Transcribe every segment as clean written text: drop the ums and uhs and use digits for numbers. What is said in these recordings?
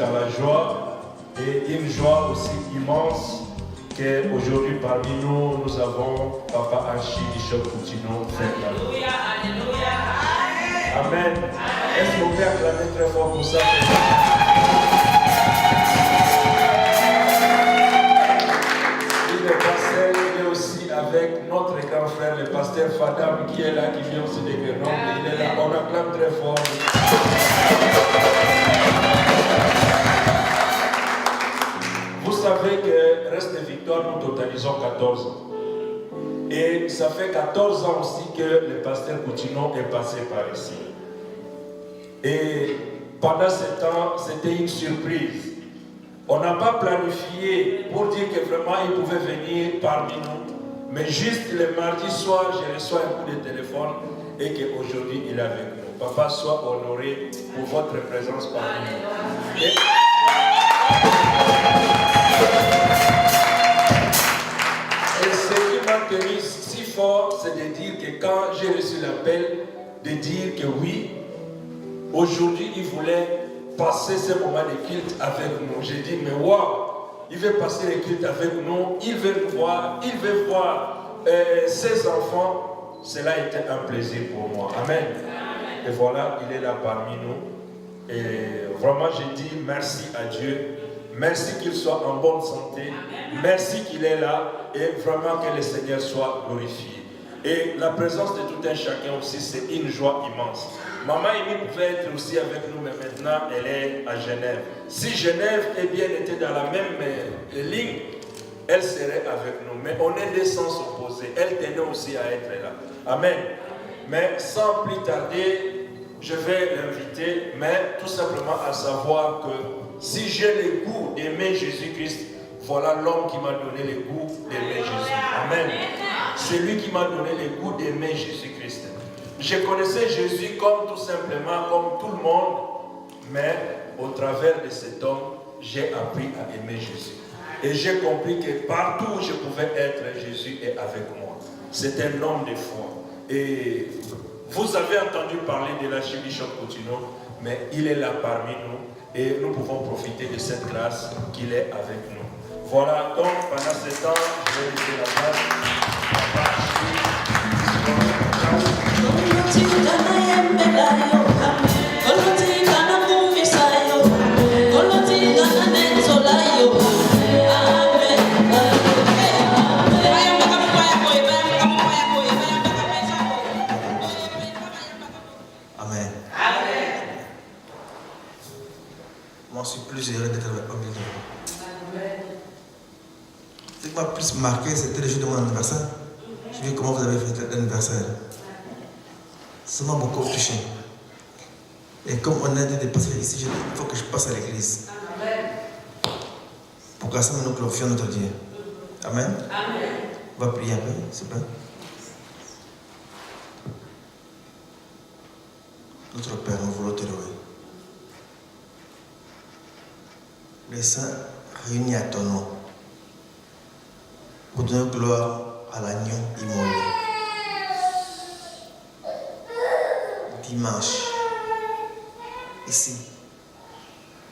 dans la joie et une joie aussi immense qu'aujourd'hui parmi nous, nous avons Papa Archie Bishop Coutinho. Alléluia, alléluia. Amen. Est-ce qu'on peut acclamer très fort pour ça? Il est passé, il est aussi avec notre grand frère, le pasteur Fadam, qui est là, qui vient aussi de Grenoble. Il est là, on acclame très fort. Vous savez que Reste de Victoire, nous totalisons 14 ans. Et ça fait 14 ans aussi que le pasteur Coutinho est passé par ici. Et pendant ce temps, c'était une surprise. On n'a pas planifié pour dire que vraiment il pouvait venir parmi nous. Mais juste le mardi soir, je reçois un coup de téléphone et qu'aujourd'hui il est avec nous. Papa, sois honoré pour votre présence parmi nous. Et ce qui m'a tenu si fort, c'est de dire que quand j'ai reçu l'appel, de dire que oui, aujourd'hui il voulait passer ce moment de culte avec nous. J'ai dit, mais waouh, il veut passer le culte avec nous, il veut nous voir, il veut voir ses enfants. Cela était un plaisir pour moi. Amen. Et voilà, il est là parmi nous. Et vraiment, je dis merci à Dieu. Merci qu'il soit en bonne santé. Merci qu'il est là. Et vraiment que le Seigneur soit glorifié. Et la présence de tout un chacun aussi, c'est une joie immense. Maman Amy pouvait être aussi avec nous, mais maintenant elle est à Genève. Si Genève était dans la même ligne, elle serait avec nous. Mais on est des sens opposés. Elle tenait aussi à être là. Amen. Mais sans plus tarder, je vais l'inviter, mais tout simplement à savoir que si j'ai le goût d'aimer Jésus-Christ, voilà l'homme qui m'a donné le goût d'aimer Jésus. Amen. C'est lui qui m'a donné le goût d'aimer Jésus-Christ. Je connaissais Jésus comme tout simplement, comme tout le monde, mais au travers de cet homme, j'ai appris à aimer Jésus. Et j'ai compris que partout où je pouvais être, Jésus est avec moi. C'est un homme de foi. Et vous avez entendu parler de l'archibishop Coutinho, mais il est là parmi nous et nous pouvons profiter de cette grâce qu'il est avec nous. Voilà, donc pendant ce temps, je vais laisser la place à Papa Amen. Moi, je suis plus heureux d'être au milieu. Ce qui m'a plus marqué, c'était le jour de mon anniversaire. Je vu comment vous avez fait l'anniversaire. Ça m'a beaucoup touché. Et comme on a dit de passer ici, j'ai dit il faut que je passe à l'église. Pour qu'à ça, nous glorifions notre Dieu. Amen. Amen. On va prier un peu, s'il vous plaît. Notre Père, nous voulons te louer. Les saints réunis à ton nom pour donner gloire à l'agneau immolé. Dimanche, ici,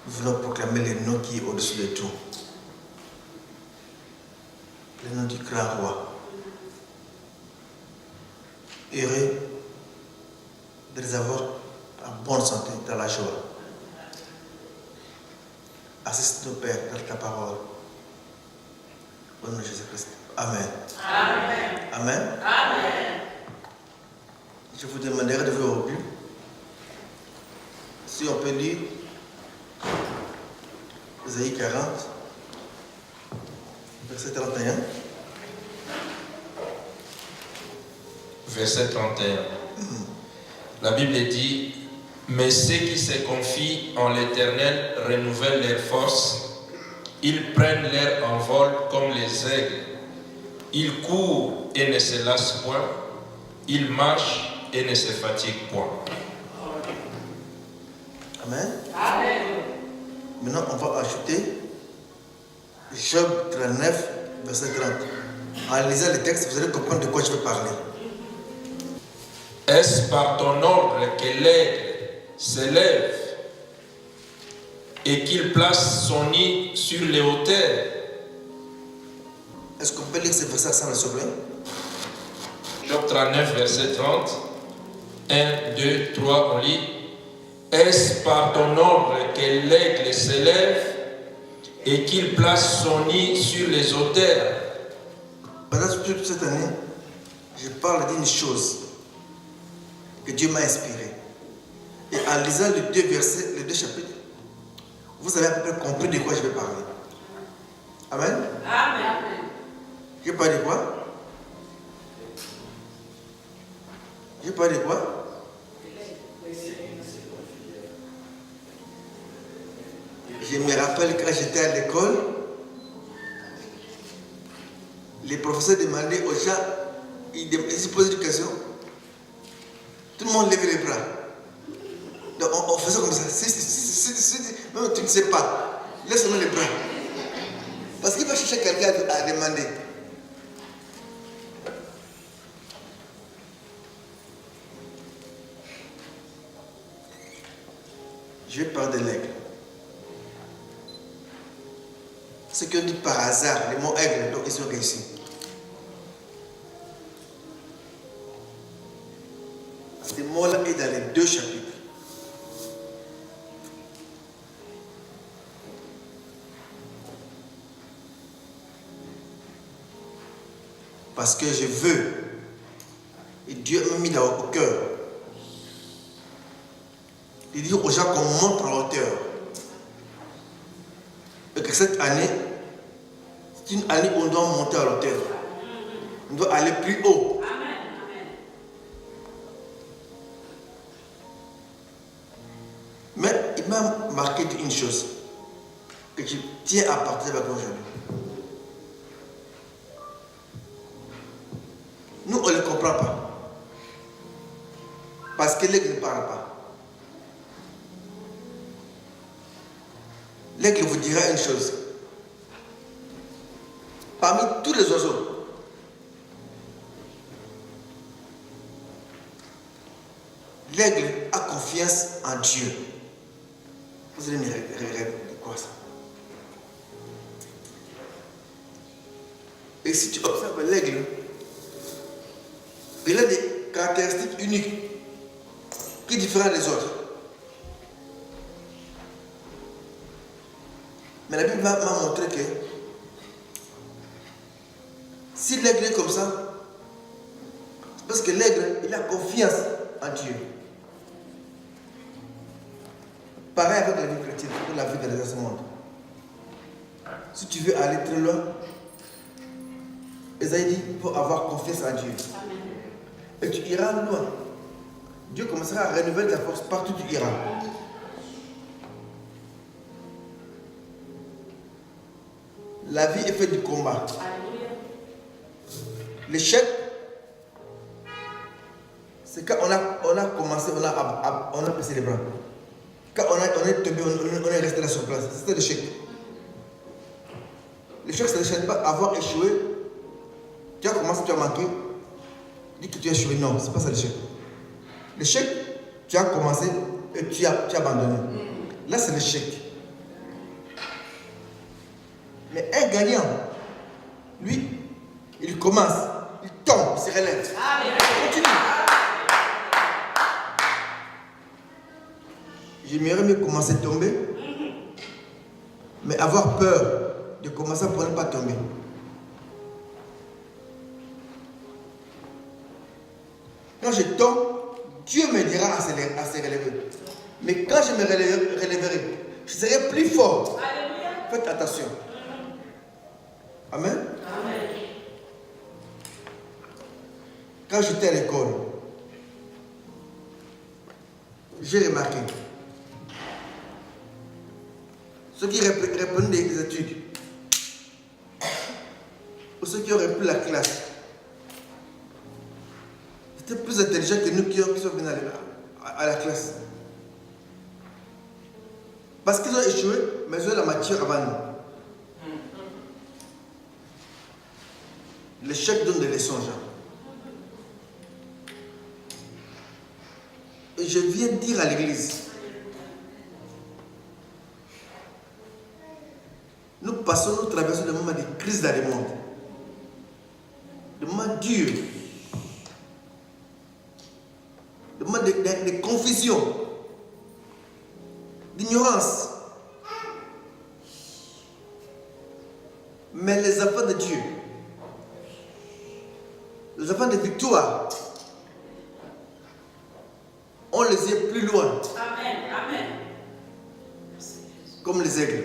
nous voulons proclamer le nom qui est au-dessus de tout. Le nom du grand roi. Heureux de les avoir en bonne santé dans la joie. Assiste-nous, Père, dans ta parole. Au nom de Jésus-Christ. Amen. Amen. Amen. Amen. Je vous demanderai de vous reculer. Si on peut lire Isaïe 40, verset 31. Verset 31. La Bible dit: mais ceux qui se confient en l'Éternel renouvellent leurs forces. Ils prennent leur envol comme les aigles. Ils courent et ne se lassent point. Ils marchent et ne se fatiguent point. Amen. Amen. Maintenant, on va ajouter Job 39, verset 30. En lisant le texte, vous allez comprendre de quoi je veux parler. Est-ce par ton ordre que l'aigle s'élève et qu'il place son nid sur les hauteurs. Est-ce qu'on peut lire ce verset ensemble, s'il vous plaît? Job 39, verset 30. 1, 2, 3, on lit. Est-ce par ton ordre que l'aigle s'élève et qu'il place son nid sur les hauteurs? Pendant toute cette année, je parle d'une chose que Dieu m'a inspiré. Et en lisant les deux versets, les deux chapitres, vous avez à peu près compris de quoi je vais parler. Amen. Amen. Je parle de quoi? Je parle de quoi? Je me rappelle quand j'étais à l'école, les professeurs demandaient aux gens, ils se posaient une question, tout le monde levait les bras. Donc on faisait comme ça. Si, même tu ne sais pas, laisse-moi les bras. Parce qu'il va chercher quelqu'un à demander. Je vais parler de l'aigle. Ce qu'on dit par hasard, les mots aigle, donc ils sont réussis. Ce mot-là est dans les deux chapitres. Parce que je veux, et Dieu m'a mis au cœur, de dire aux gens qu'on monte en hauteur. Et que cette année, c'est une année où on doit monter en hauteur. On doit aller plus haut. Mais il m'a marqué une chose que je tiens à partager avec vous aujourd'hui. Nous, on ne le comprend pas. Parce que l'aigle ne parle pas. L'aigle vous dira une chose. Parmi tous les oiseaux, l'aigle a confiance en Dieu. Vous allez me rêver de quoi ça? Et si tu observes l'aigle, il a des caractéristiques uniques qui diffèrent des autres. Mais la Bible m'a montré que si l'aigle est comme ça, c'est parce que l'aigle, il a confiance en Dieu. Pareil avec la vie chrétienne, pour la vie de ce monde. Si tu veux aller très loin, Esaïe dit qu'il faut avoir confiance en Dieu. Et tu iras loin. Dieu commencera à renouveler ta force partout où tu iras. La vie est faite du combat. L'échec, c'est quand on a commencé, on a baissé les bras. Quand on est tombé, on est resté là sur place. C'était l'échec. L'échec, c'est l'échec, pas avoir échoué. Tu as commencé, tu as manqué. Dis que tu as échoué. Non, c'est pas ça l'échec. L'échec, tu as commencé et tu as abandonné. Là, c'est l'échec. Mais un gagnant, lui, il commence, il tombe, il se relève. Il continue. J'aimerais mieux commencer à tomber, mais avoir peur de commencer pour ne pas tomber. Quand je tombe, Dieu me dira à se relever. Mais quand je me relèverai, je serai plus fort. Faites attention. Amen. Amen. Quand j'étais à l'école, j'ai remarqué ceux qui reprenaient des études ou ceux qui ont repris la classe étaient plus intelligents que nous qui sommes venus à la classe. Parce qu'ils ont échoué, mais ils ont la matière avant nous. L'échec donne des leçons, Jean. Et je viens dire à l'église, Nous traversons des moments de crise dans le monde. Des moments durs. Des moments de confusion. D'ignorance. Mais les enfants de Dieu, les enfants de victoire, on les yeux plus loin. Amen. Amen. Comme les aigles.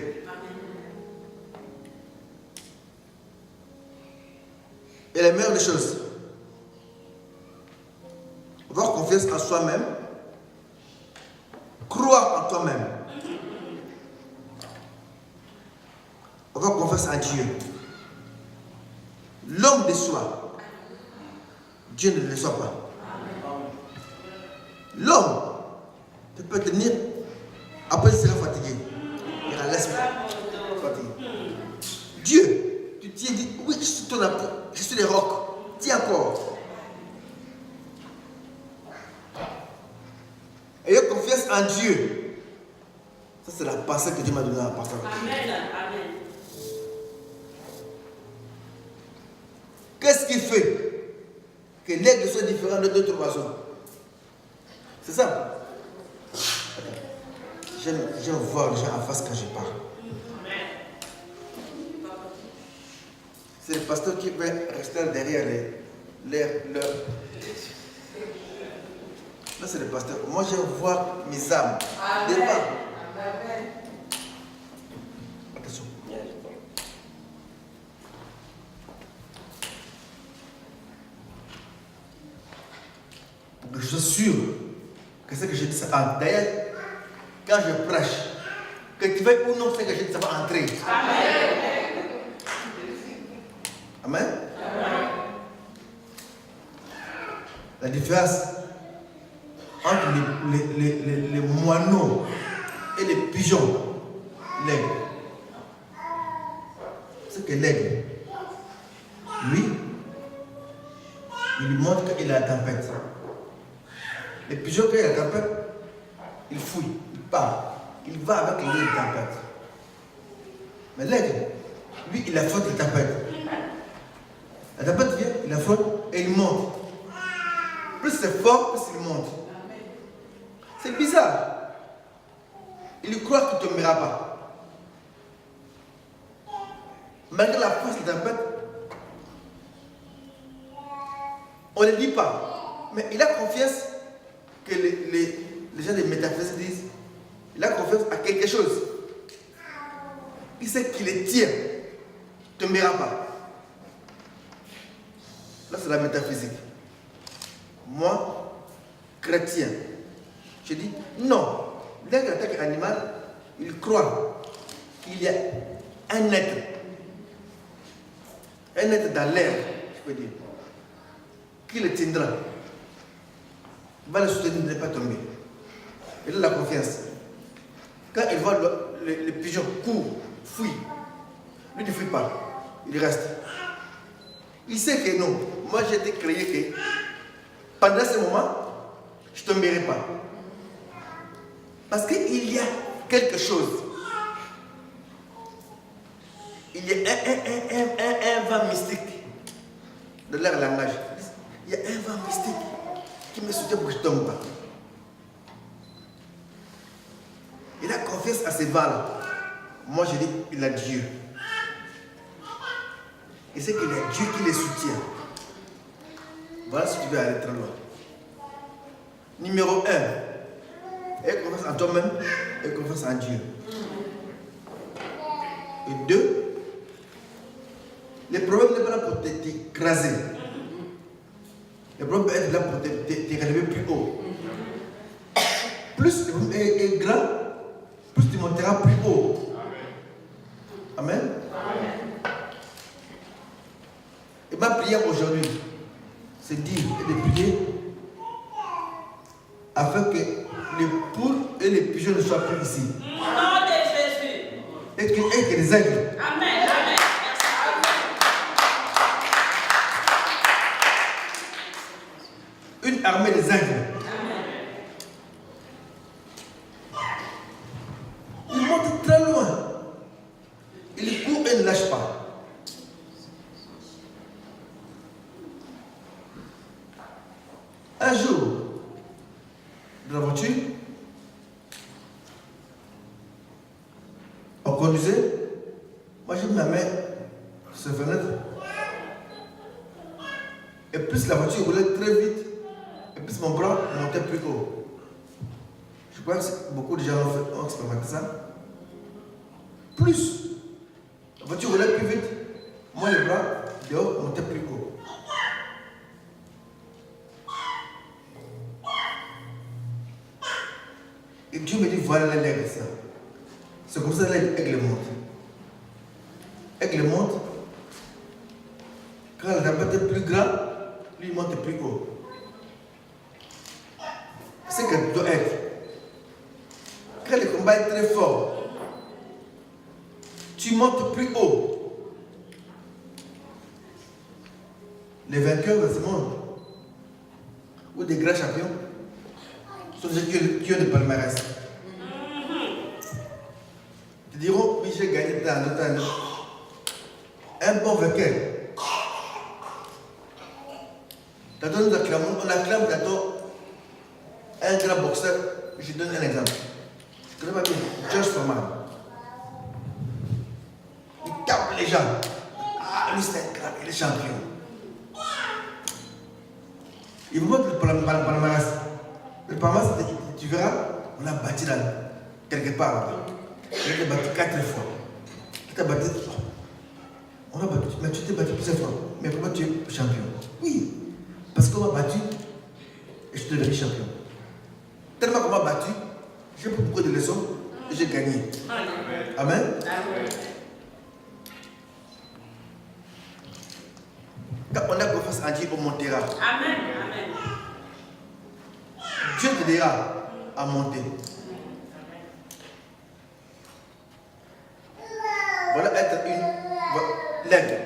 Et la meilleure des choses, avoir confiance en soi-même, croire en toi-même, avoir confiance en Dieu. L'homme de soi, Dieu ne le soit pas. L'homme peut tenir, après il sera fatigué. Il sera l'esprit fatigué. Dieu, tu tiens, dit, oui, je suis ton appui, je suis les rocs. Tiens encore. Ayez confiance en Dieu. Ça, c'est la pensée que Dieu m'a donnée à partir de Amen. Amen. Qu'est-ce qui fait que l'aigle soit différent de d'autres oiseaux? C'est ça. J'aime voir les gens en face quand je parle. C'est le pasteur qui va rester derrière leur. Là, c'est le pasteur. Moi, j'aime voir mes âmes. Devant. Attention. Je suis sûr que ce que je dis, ça entre. D'ailleurs, quand je prêche, que tu veuilles ou non, ce que je dis, ça va entrer. Amen. Amen. La différence entre les moineaux et les pigeons, l'aigle, c'est que l'aigle, lui, il lui montre qu'il a la tempête. Les pigeons, quand il y a la tempête, il fouille, il part, il va avec l'eau de tempête. Mais l'aigle, lui, il affronte la tempête. La tempête vient, il affronte et il monte. Plus c'est fort, plus il monte. C'est bizarre. Il croit qu'il ne tombera pas. Malgré la force de la tempête, on ne le dit pas. Mais il a confiance que les gens des métaphysiques disent. Il a confiance à quelque chose. Il sait qu'il les tient. Il ne tombera pas. Là, c'est la métaphysique. Moi, chrétien, je dis non. L'aigle attaque un animal, il croit qu'il y a un être dans l'air, je peux dire, qui le tiendra, va le soutenir de ne pas tomber. Il a la confiance. Quand il voit le pigeon court, fuit, lui ne fuit pas, il reste. Il sait que non. Moi, j'ai été créé que pendant ce moment, je ne tomberai pas. Parce qu'il y a quelque chose. Il y a un vent mystique. De leur langage. Il y a un vent mystique qui me soutient pour que je ne tombe pas. Il a confiance à ces vents-là. Moi, je dis qu'il a Dieu. Et c'est qu'il y a Dieu qui les soutient. Voilà si tu veux aller très loin. Numéro 1, aie confiance en toi-même et confiance en Dieu. Et 2, les problèmes ne sont pas là pour t'écraser. Les problèmes peuvent être là pour te relever plus haut. Plus le problème est grand, plus tu monteras plus haut. Amen. Amen. Et ma prière aujourd'hui, c'est dire et de prier afin que les poules et les pigeons ne soient plus ici. Au nom de Jésus. Et que les aigles. Amen. Amen. Une armée des aigles. Ils montent très loin. Ils courent posé, moi j'ai mis ma main sur la fenêtre. Et plus la voiture roulait très vite, et plus mon bras montait plus haut. Je crois que beaucoup de gens ont expérimenté ça. Plus la voiture roulait plus vite, moi les bras dehors montaient plus haut. Et Dieu me dit, voilà l'aigle ça. C'est comme ça que l'aigle monte. L'aigle monte. Quand la tempête est plus grande, lui il monte plus haut. C'est ce que doit être. Quand le combat est très fort, tu montes plus haut. Les vainqueurs de ce monde, ou des grands champions, sont des gens qui ont des palmarès. Ils diront, oui, j'ai gagné tant. Un bon vainqueur. Tantôt nous acclamons, on acclame tantôt un grand boxeur. Je donne un exemple. Je connais pas bien, George Foreman. Il tape les gens. Ah, lui c'est un grand, il est champion. Il vous montre le palmarès. Le palmarès, tu verras, on a battu là, quelque part. Il a battu 4 fois. Qui t'a battu? On a battu, mais tu t'es battu plusieurs fois. Mais pourquoi tu es champion? Oui, parce qu'on m'a battu et je te deviens champion. Tellement qu'on m'a battu, j'ai pris beaucoup de leçons et j'ai gagné. Amen. Quand on a confiance en Dieu, on montera. Amen. Amen. Dieu te dira à monter. Voilà être l'aigle.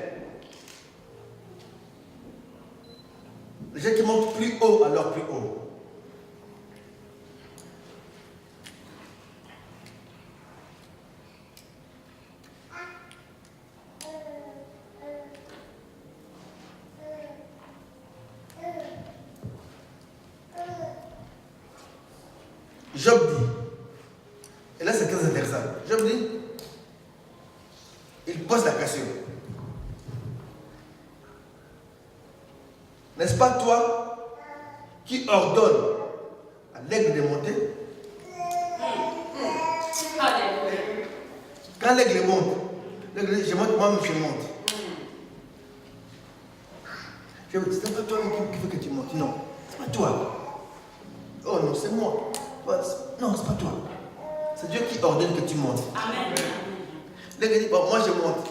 Les gens qui montent plus haut, alors plus haut. Job dit, et là c'est très intéressant, Job dit, il pose la question. N'est-ce pas toi qui ordonne à l'aigle de monter? Quand l'aigle monte, l'aigle dit, je monte, moi-même je monte. Je dis, c'est pas toi qui veut que tu montes. Non, c'est pas toi. Oh non, c'est moi. Non, c'est pas toi. C'est Dieu qui ordonne que tu montes. Amen. L'aigle dit, bon, moi je monte.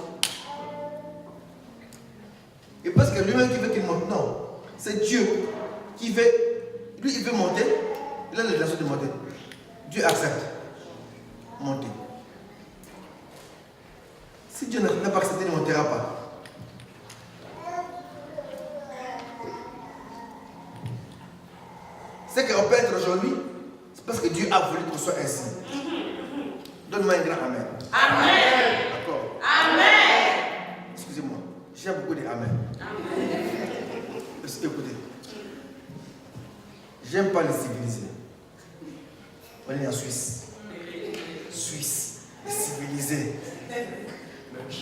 Et parce que lui-même qui veut qu'il monte, non. C'est Dieu qui veut, lui il veut monter, il a l'intention de monter. Dieu accepte. Monter. Si Dieu n'a pas accepté, il ne montera pas. C'est qu'on peut être aujourd'hui, c'est parce que Dieu a voulu qu'on soit ainsi. Donne-moi un grand amen. Amen. D'accord. Amen. Excusez-moi, j'ai beaucoup de amen. Écoutez, j'aime pas les civiliser. On est en Suisse. Suisse, les civilisés.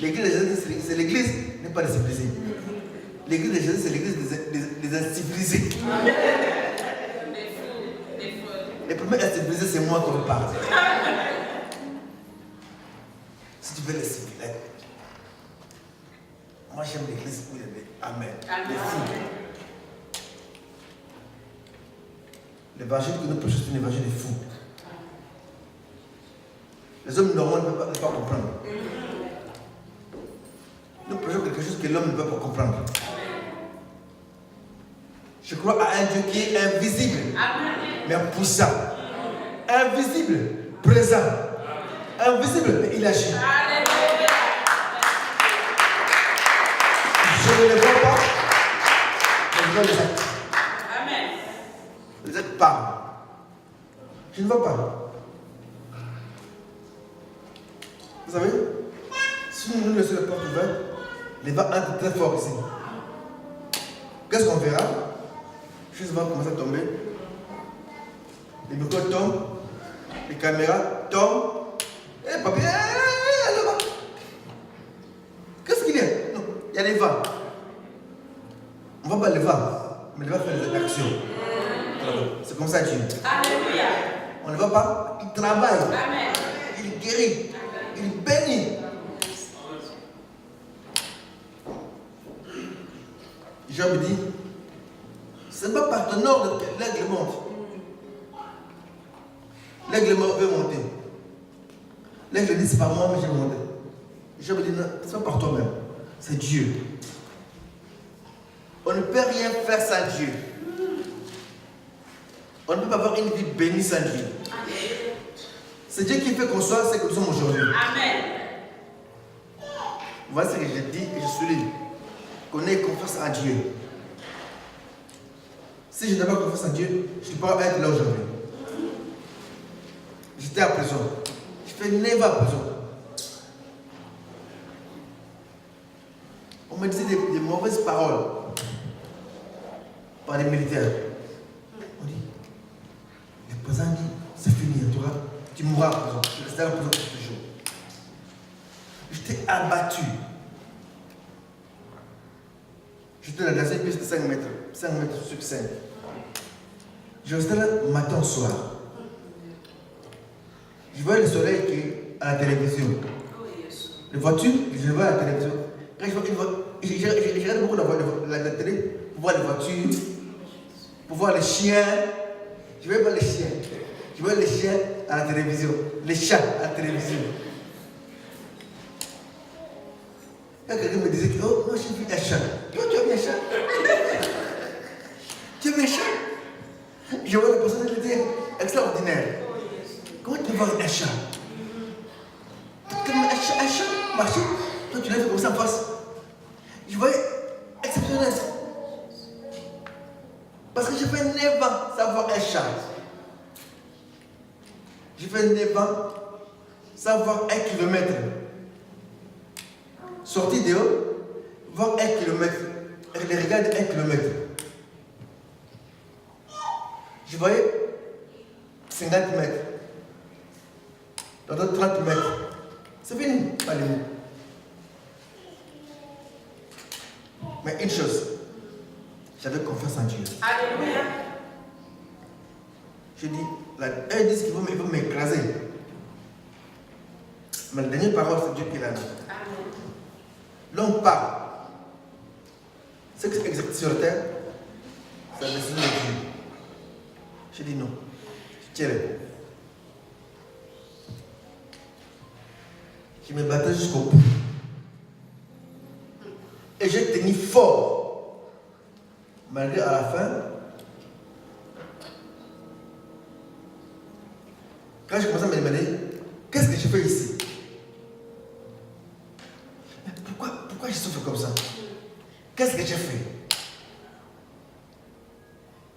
L'église de Jésus, c'est l'église, n'est pas les civilisés. L'église de Jésus, c'est l'église des incivilisés. Les premiers incivilisés, c'est moi qui vous parle. Si tu veux les civiliser, moi j'aime l'église où il y a des amen. Les fous. L'évangile que nous prêchons, c'est un évangile de fous. Les hommes normaux ne peuvent pas comprendre. Nous prêchons quelque chose que l'homme ne peut pas comprendre. Je crois à un Dieu qui est invisible, mais puissant. Invisible, présent. Invisible, mais il agit. Je ne le vois pas, mais je vois les actes. Les actes parlent. Je ne vois pas. Vous savez, si nous nous laissons la porte ouverte, les vents entrent très fort ici. Qu'est-ce qu'on verra? Juste vont commencer à tomber. Les micros tombent, les caméras tombent. Et papier, là-bas. y a les vents. On ne va pas le vent, mais il va faire des actions. C'est comme ça Dieu. Alléluia. On ne va pas, il travaille, Amen. il guérit, il bénit. Job dit, ce n'est pas par ton ordre que l'aigle monte. L'aigle veut monter. L'aigle dit, c'est pas moi, mais je vais monter. Job dit, non, ce n'est pas par toi-même, c'est Dieu. On ne peut rien faire sans Dieu. On ne peut pas avoir une vie bénie sans Dieu. C'est Dieu qui fait qu'on soit ce que nous sommes aujourd'hui. Amen. Voilà ce que je dis et je souligne. Qu'on ait confiance en Dieu. Si je n'ai pas confiance en Dieu, je ne peux pas être là aujourd'hui. J'étais à prison. Je fais 9 ans à prison. On me disait des mauvaises paroles par les militaires. On dit, le président dit, c'est fini, tu mourras en prison. Je restais à la prison toujours. J'étais abattu. J'étais dans une piste de 5 mètres. 5 mètres sur 5. Je restais là matin au soir. Je voyais le soleil à la télévision. Les voitures, je les vois à la télévision. Quand je regarde beaucoup la télé pour voir les voitures, pour voir les chiens. Je ne voyais pas les chiens. Je voyais les chiens à la télévision. Les chats à la télévision. Quand quelqu'un me disait que, oh, moi j'ai vu un chat. Toi, tu as vu un chat? Tu as vu un chat? Je vois la personnalité extraordinaire. Comment tu vois un chat? Comme un chat marcher, toi tu l'as fait comme ça en face. Je voyais exceptionnel. Parce que j'ai fait 9 ans sans voir un chat. J'ai fait 9 ans sans voir 1 kilomètre. Sorti dehors, voir 1 kilomètre. Et les regards de 1 kilomètre. Je voyais 50 mètres. Dans 30 mètres. C'est fini, pas les mots. Mais une chose, j'avais confiance en Dieu. Alléluia. Je dis, eux disent qu'ils vont m'écraser. Mais la dernière parole, c'est Dieu qui l'a dit. L'homme parle. Ce qui s'exécute sur la terre, c'est la décision de Dieu. Je dis non. Je tiens. Je me battais jusqu'au bout. Et j'ai tenu fort. Malgré à la fin, quand je commençais à me demander, qu'est-ce que je fais ici? Pourquoi je souffre comme ça? Qu'est-ce que j'ai fait?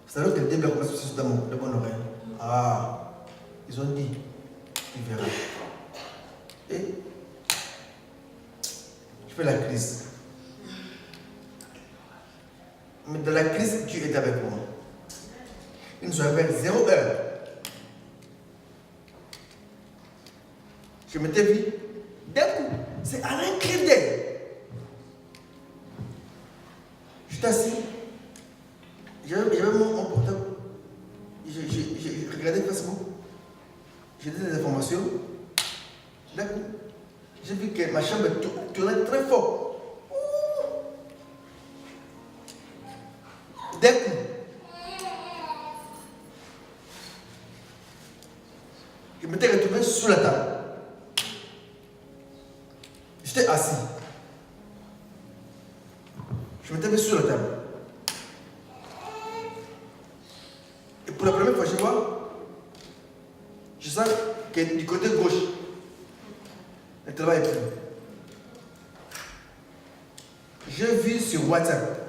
C'est alors que le diable a commencé à se dans mon oreille. Ah, ils ont dit, tu verras. Et je fais la crise. Mais dans la crise, Dieu est avec moi. Il nous avait 0 heure. Je m'étais vu, d'un coup, c'est à un clin d'œil. J'étais assis, j'avais mon portable, j'ai regardé Facebook, j'ai donné des informations. D'un coup, j'ai vu que ma chambre tournait très fort. D'un coup, je m'étais retrouvé sous la table. J'étais assis. Je m'étais mis sur la table. Et pour la première fois, je sens que du côté gauche, le travail est plus. J'ai vu sur WhatsApp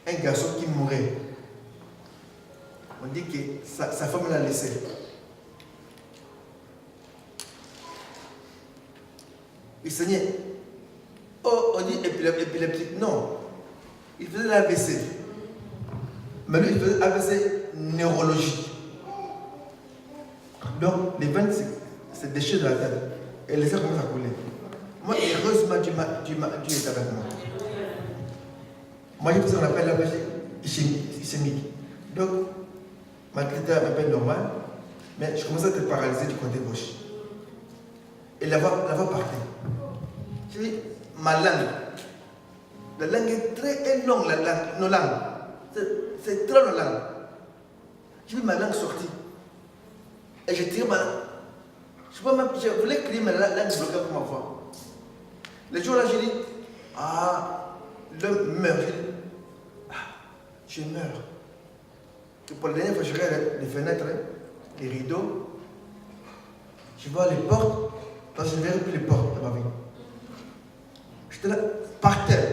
un garçon qui mourait. On dit que sa femme l'a laissé. Il saignait. Oh, on dit épileptique. Non. Il faisait l'AVC. Mais lui, il faisait l'AVC neurologique. Donc, les veines se déchirent de la tête. Et les airs commencent à couler. Moi, heureusement, Dieu est avec moi. Moi, j'ai fait ce qu'on appelle la péché ischémique. Donc, ma critère m'appelle normal, mais je commençais à être paralysé du côté gauche. Et la voix partait. Je dis, ma langue, la langue est très longue, nos langues. C'est très longue la langue. J'ai vu ma langue sortir. Et je tire ma langue. Je voulais crier, mais la langue bloquée pour ma voix. Le jour là, j'ai dit, l'homme meurt. Je meurs. Et pour la dernière fois, je regarde les fenêtres, les rideaux. Je vois les portes, parce que je ne verrai plus les portes dans ma vie. J'étais là, par terre.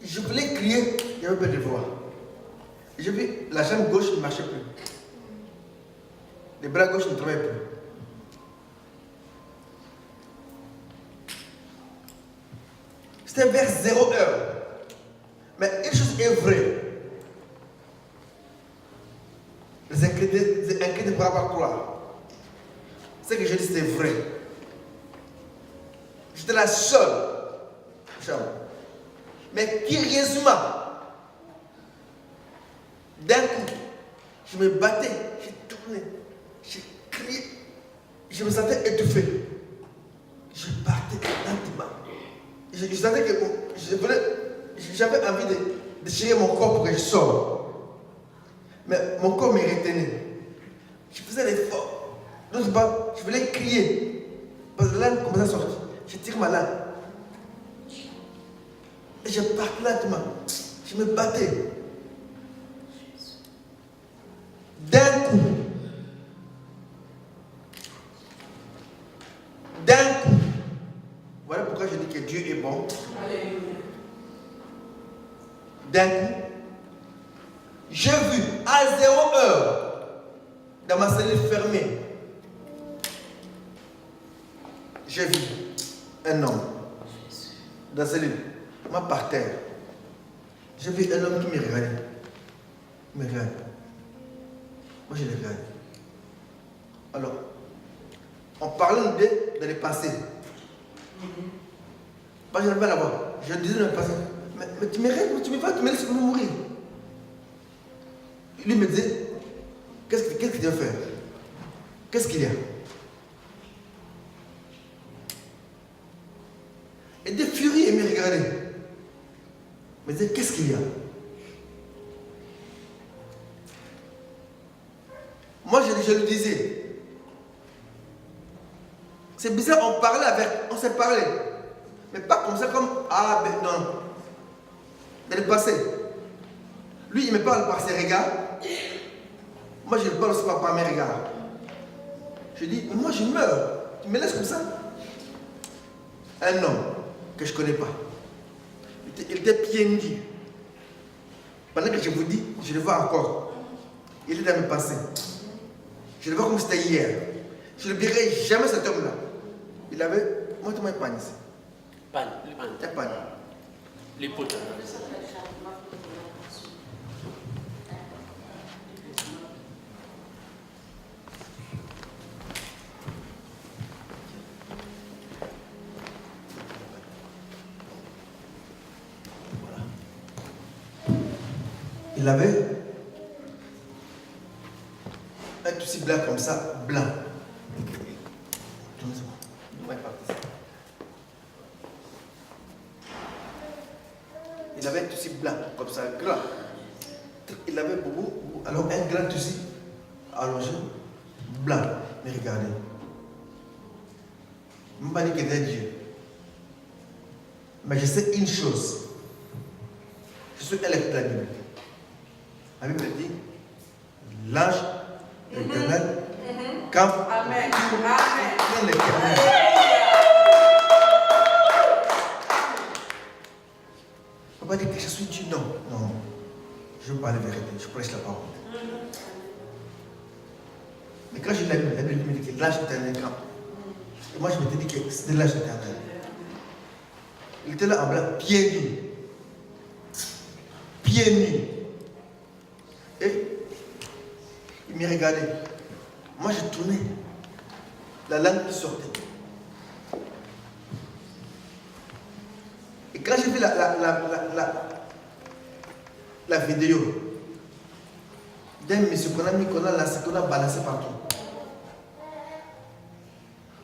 Je voulais crier, il n'y avait pas de voix. J'ai vu la jambe gauche ne marchait plus. Les bras gauche ne travaillaient plus. C'était vers 0 heure. Mais une chose est vraie. Les inquiétés ne pourraient pas croire. Ce que je dis, c'est vrai. J'étais la seule chambre. Mais curieusement, d'un coup, je me battais, j'ai tourné, j'ai crié, je me sentais étouffé. Je partais lentement. Je sentais que j'avais envie de déchirer mon corps pour que je sorte. Mais mon corps me retenait. Je faisais l'effort. D'autre part, je voulais crier. Parce que la langue commençait à sortir. Je tire ma langue. Et je partais lentement. Je me battais. D'un coup, voilà pourquoi je dis que Dieu est bon. D'un coup, j'ai vu à 0 heure, dans ma cellule fermée, j'ai vu un homme dans la cellule, moi par terre. J'ai vu un homme qui me regardait. Il me regarde. Moi je le regarde. Alors, en parlant de les passés, moi je n'avais pas la voix. Je disais dans le passé, mais tu me regardes, tu me laisses mourir. Lui me disait, qu'est-ce que tu veux faire? Qu'est-ce qu'il y a? Et de furie, il me regardait. Il me disait, qu'est-ce qu'il y a? Moi, je lui disais, c'est bizarre, on s'est parlé. Mais pas comme ça, comme, non. Dans le passé. Lui, il me parle par ses regards. Moi, je le parle aussi par mes regards. Je dis, mais moi, je meurs. Tu me laisses comme ça? Un homme que je ne connais pas. Il était pieds nus. Pendant que je vous dis, je le vois encore. Il est dans mes passés. Je le vois comme c'était hier. Je ne verrai jamais cet homme-là. Il avait, montre-moi une panne ici. Panne. Une panne. Les potes. Il avait un tout blanc comme ça, blanc. Il avait un tout blanc comme ça, grand. Il avait beaucoup, alors un grand tout allongé, blanc. Mais regardez. Je ne veux pas dire que c'est Dieu. Mais je sais une chose. Je suis élève de la Bible. La Bible dit, l'ange éternel campe dans l'éternel. On va pas dire que je suis Dieu, non. Non. Je veux pas la vérité, je prêche la parole. Mais quand j'ai la Bible me dit que l'ange éternel campe. Et moi je m'étais dit que c'était l'ange éternel. Il était là en blanc, pieds nus. Pieds nus. Et me regardait. Moi, je tournais. La langue qui sortait. Et quand j'ai vu la vidéo d'un monsieur qu'on a mis, qu'on a lancé, qu'on a balancé partout,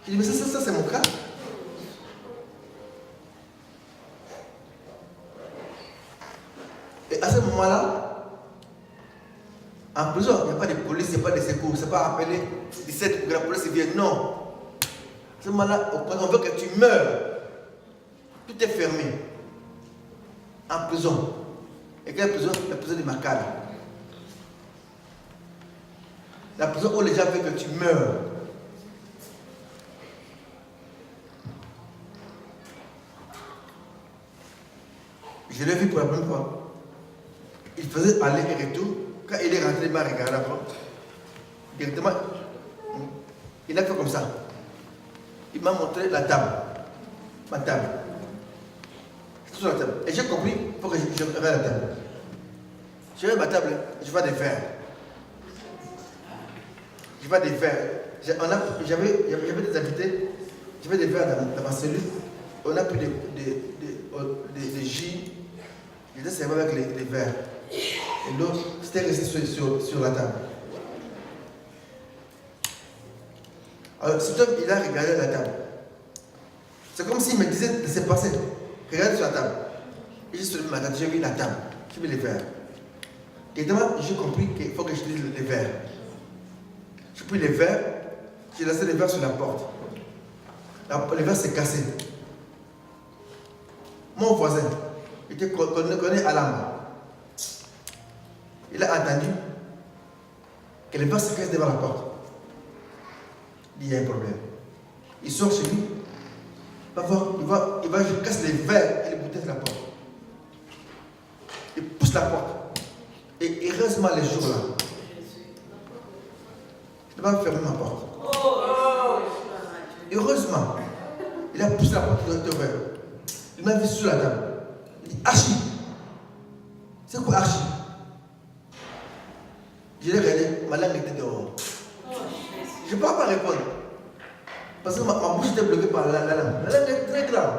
j'ai dit, mais ça c'est mon cas. Et à ce moment-là, en prison, il n'y a pas de police, il n'y a pas de secours, c'est pas appelé 17 pour que la police vienne, non. À ce moment-là, on veut que tu meurs. Tout est fermé. En prison. Et quelle prison? La prison de Makala. La prison où les gens veulent que tu meurs. Je l'ai vu pour la première fois. Il faisait aller et retour. Quand il est rentré, il m'a regardé avant. Directement, il a fait comme ça. Il m'a montré la table. Ma table. Sur la table. Et j'ai compris, il faut que je regarde la table. Je regarde ma table, je vois des verres. Je vois des verres. J'avais des invités, j'avais des verres dans ma cellule. On a pris des jus. J'étais servi avec les verres. Et l'autre, c'était resté sur la table. Alors, cet homme, il a regardé la table. C'est comme s'il me disait de se passer. Regarde sur la table. Et j'ai soulevé ma table, j'ai vu la table, j'ai vu les verres. Et demain, j'ai compris qu'il faut que je lise les verres. J'ai pris les verres, j'ai laissé les verres sur la porte. Les verres s'est cassé. Mon voisin, il était connu à l'âme. Il a entendu que les verres se cassent devant la porte. Il y a un problème. Il sort chez lui. Il va, je casse les verres et les bouteilles de la porte. Il pousse la porte. Et heureusement les jours là, je ne vais pas fermer ma porte. Heureusement, il a poussé la porte de verre. Il m'a vu sur la table. Il dit Archie. C'est quoi Archie? Je l'ai regardé, ma langue était dehors. Je ne peux pas répondre. Parce que ma bouche était bloquée par la langue. La langue est très grande.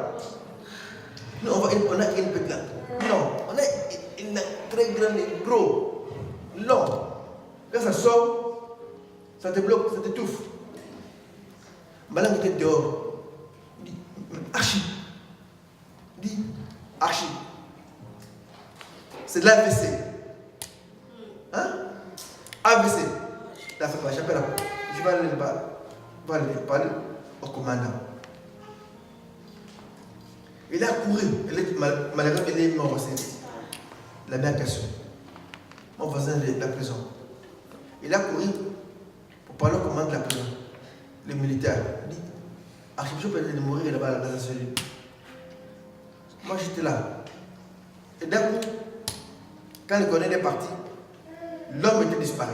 Nous, on a une petite langue. Non, on a une langue très grande et gros. Long. Quand ça sort, ça te bloque, ça t'étouffe. Ma langue était dehors. Il dit Archie. Il dit Archie. C'est de l'AVC. Hein? AVC. J'appelle je vais aller parler au commandant. Il a couru. Malheureusement, il est mort aussi. La même question. Mon voisin de la prison. Il a couru pour parler au commandant de la prison. Le militaire. Il dit Archibishop est de mourir là-bas dans la cellule. Moi j'étais là. Et d'un coup, quand le colonel est parti, l'homme était disparu.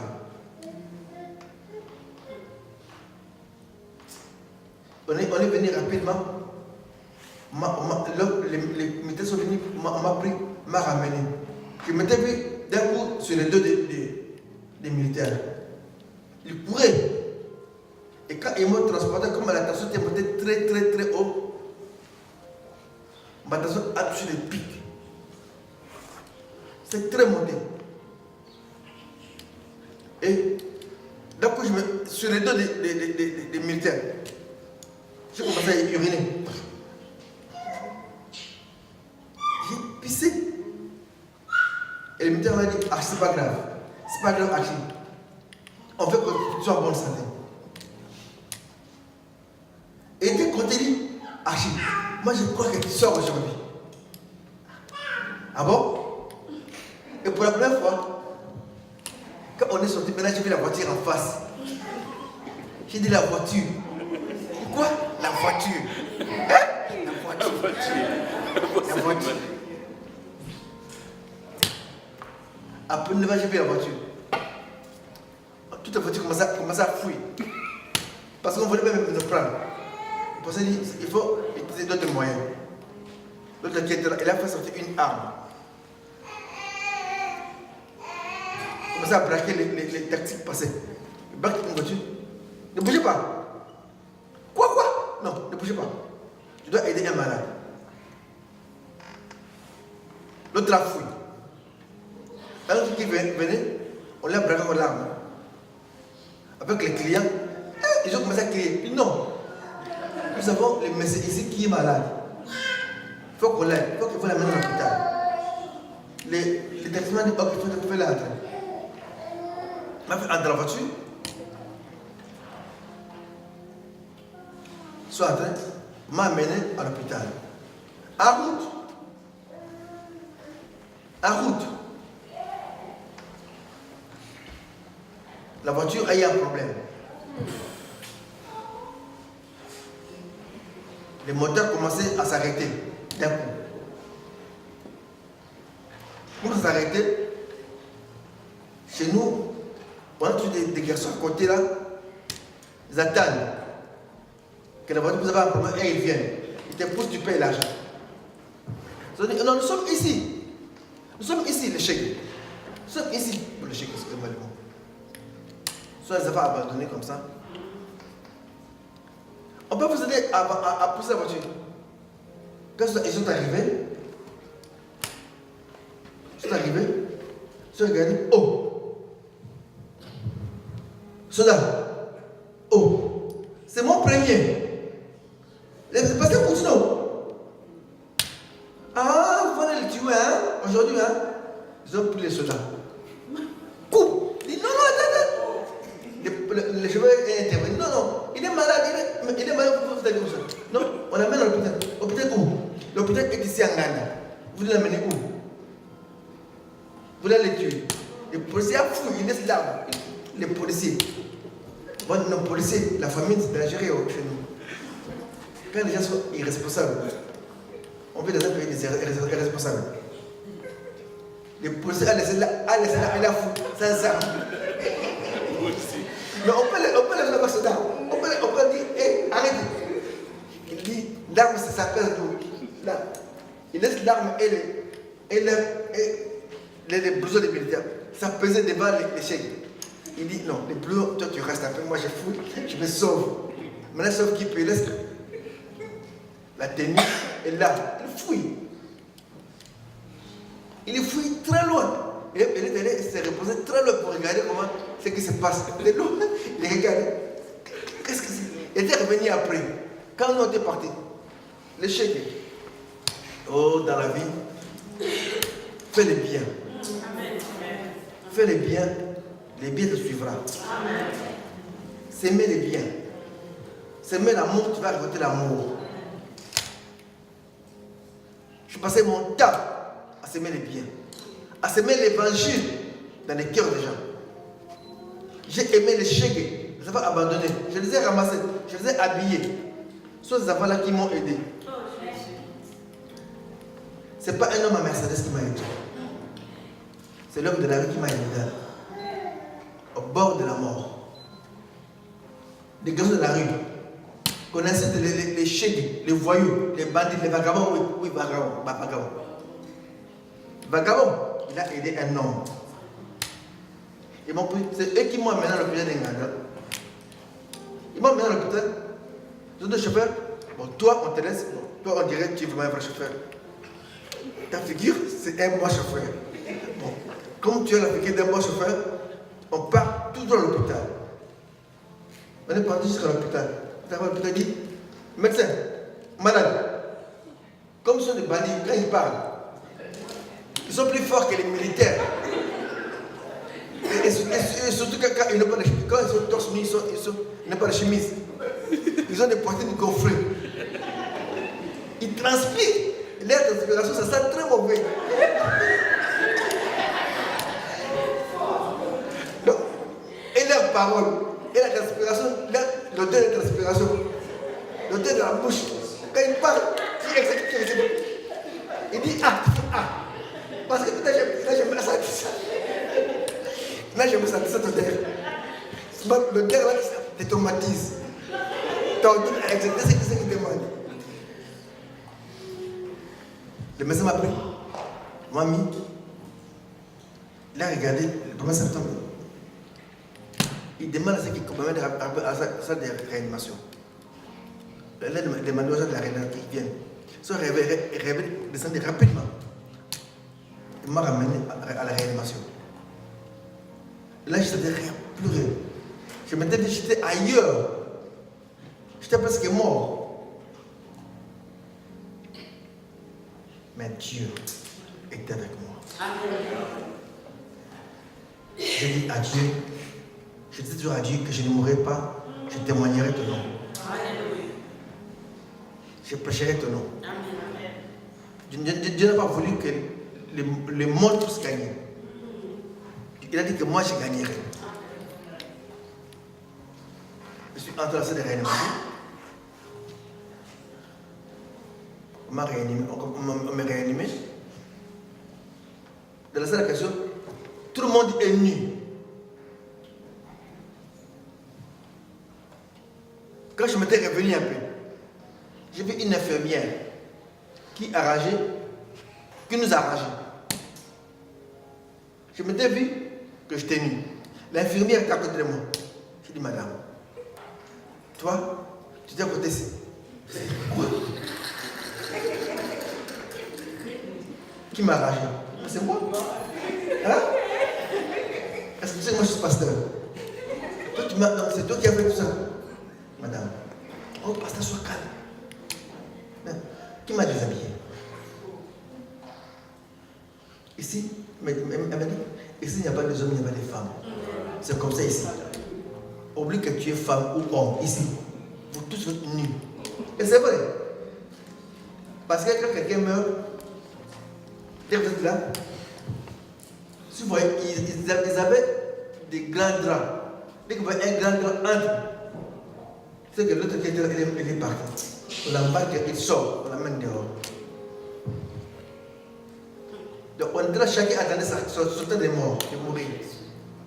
On est venu rapidement. Les militaires sont venus, on m'a pris, m'a ramené. Je m'étais vu d'un coup sur les dos des militaires. Ils couraient. Et quand ils m'ont transporté, comme la tension était montée très très très haut, ma tension a touché les pics. C'est très monté. Et d'un coup, sur les dos des militaires, j'ai commencé à uriner. J'ai pissé. Et le militaire m'a dit ah, c'est pas grave. C'est pas grave, Archie. On veut que tu sois en bonne santé. Et dès qu'on te dit Archie, moi je crois que tu sors aujourd'hui. Ah bon? Et pour la première fois, quand on est sorti, maintenant j'ai vu la voiture en face. J'ai dit la voiture. Quoi? La voiture. Hein? La voiture. La voiture. Après 9 ans, j'ai vu la voiture. Toute la voiture commençait à fuir. Parce qu'on voulait même nous prendre. On s'est dit, il faut utiliser d'autres moyens. L'autre qui était là, il a fait sortir une arme. commençait à braquer les taxis passés. Il braque une voiture. Ne bougez pas. Quoi? Non, ne bougez pas. Tu dois aider un malade. L'autre la fouille. Un autre qui venait, on l'a braqué aux larmes. Avec les clients, ils ont commencé à crier. Puis non, nous avons le monsieur ici qui est malade. Il faut qu'on l'aide, il faut qu'il faut l'amener à l'hôpital. Les taximans disent, ok, il faut l'entrer. M'a fait entrer dans la voiture. Soit entré, m'a amené à l'hôpital. En route. La voiture a eu un problème. Les moteurs commençaient à s'arrêter d'un coup. Pour s'arrêter, chez nous, on a tous des garçons à côté là, ils attendent que la voiture vous avez un problème et ils viennent. Ils te poussent, tu payes l'argent. Non, nous sommes ici. Nous sommes ici, les chèques. Nous sommes ici pour les chèques, excusez-moi le mot. Soit ils avaient abandonné comme ça. On peut vous aider à pousser la voiture. Quand ils sont arrivés, ils sont regardés. Oh! Soldat! Oh! C'est mon premier! C'est parce que continue. Ah, vous allez le tuer, hein? Aujourd'hui, hein? Ils ont pris les soldats. Coupe! Il dit non, attends! Les cheveux est intervenu. Non, il est malade, il est malade, vous allez où ça? Non, on l'amène à l'hôpital. L'hôpital où? L'hôpital est ici en Ghana. Vous l'amenez où? Vous voulez les tuer. Les policiers fouillent, ils laissent l'arme. Les policiers. Bon, nos policiers, la famille, c'est dangereux chez nous. Quand les gens sont irresponsables, on veut les appeler des irresponsables. Les policiers, la fouille, sans arme. Mais on peut les faire comme ça. On peut dire, hé, arrêtez. Il dit, l'arme, ça s'appelle nous. Là. Il laisse l'arme et les blousons des militaires. Ça pesait devant les chèques. Il dit, non, les blousons, toi tu restes un peu, moi je fouille, je me sauve. Maintenant, sauf qui peut laisser la tenue et l'arme. Il fouille. Il fouille très loin. Et il est allé se reposer très loin pour regarder comment ce qui se passe. Il est loin, il regarde. Qu'est-ce que c'est? Il était revenu après. Quand nous étions partis, les chèques. Oh, dans la vie, fais le bien. Fais le bien, les biens te suivra. S'aimer les biens. S'aimer l'amour, tu vas récolter l'amour. Je passais mon temps à s'aimer les biens, à s'aimer l'évangile dans les cœurs des gens. J'ai aimé les chèques, je les avais abandonnés, je les ai ramassés, je les ai habillés. Ce sont des enfants-là qui m'ont aidé. Ce n'est pas un homme à Mercedes qui m'a aidé. C'est l'homme de la rue qui m'a aidé. Au bord de la mort. Les garçons de la rue connaissaient les chèques, les voyous, les bandits, les vagabonds. Oui, vagabonds. Vagabond, il a aidé un homme. C'est eux qui m'ont amené à l'hôpital d'Enganda. Ils m'ont amené à l'hôpital. Ils ont dit, chauffeur, bon, toi, on te laisse. Bon, toi, on dirait que tu es vraiment un vrai chauffeur. Ta figure, c'est un bon chauffeur. Bon, comme tu as la figure d'un bon chauffeur, on part tout dans l'hôpital. On est parti jusqu'à l'hôpital. L'hôpital dit, médecin, malade. Comme ce sont des bandits, quand ils parlent, ils sont plus forts que les militaires. Et surtout quand ils n'ont pas de chemise. Quand ils sont torse nu, ils n'ont pas de chemise. Ils ont des poitrines gonflées. Ils transpirent. L'air de transpiration, ça sent très mauvais. Donc, et leur parole, et la transpiration, l'odeur de transpiration, l'odeur de la bouche. Quand ils parlent, il dit ah. Parce que là, je me sens ça. Là, je me sens cette odeur. L'odeur là, te tomatise. T'as envie d'exécuter ce qu'il demande. Le médecin m'a pris, m'a mis. Il a regardé le 1er septembre. Il demande à ceux qui commettent à ça de réanimation. Il a demandé aux gens de la réanimation qui viennent. Ils sont descendus rapidement. Il m'a ramené à la réanimation. Là, je n'étais rien, plus rien. Je m'étais dit, j'étais ailleurs. J'étais presque mort. Mais Dieu était avec moi. J'ai dit à Dieu, je dis toujours à Dieu que je ne mourrai pas, je témoignerai ton nom. Je prêcherai ton nom. Dieu n'a pas voulu que le monde puisse gagner. Il a dit que moi je gagnerai. Je suis entré dans cette réanimation. On m'a réanimé, on m'a réanimé. Dans la salle de question, tout le monde est nu. Quand je m'étais revenu un peu, j'ai vu une infirmière qui nous a arrangé. Je m'étais vu que j'étais nu. L'infirmière était à côté de moi. J'ai dit, madame, toi, tu étais à côté ici. Quoi? Qui m'a arrangé? C'est moi. Hein? Est-ce que tu sais que moi je suis pasteur? C'est toi qui as fait tout ça. Madame, oh pasteur, sois calme. Qui m'a déshabillé? Ici, elle m'a dit, ici il n'y a pas de hommes, il n'y a pas de femmes. C'est comme ça ici. Oublie que tu es femme ou homme, ici. Vous tous êtes nus. Et c'est vrai. Parce que quand quelqu'un meurt, vous êtes là. Si vous voyez, ils avaient des grands draps. Dès que vous voyez un grand drap entre, c'est que l'autre qui était là, il est parti. On l'embarque, il sort, on l'amène dehors. Donc on dirait chacun attendait son temps de mort, de mourir.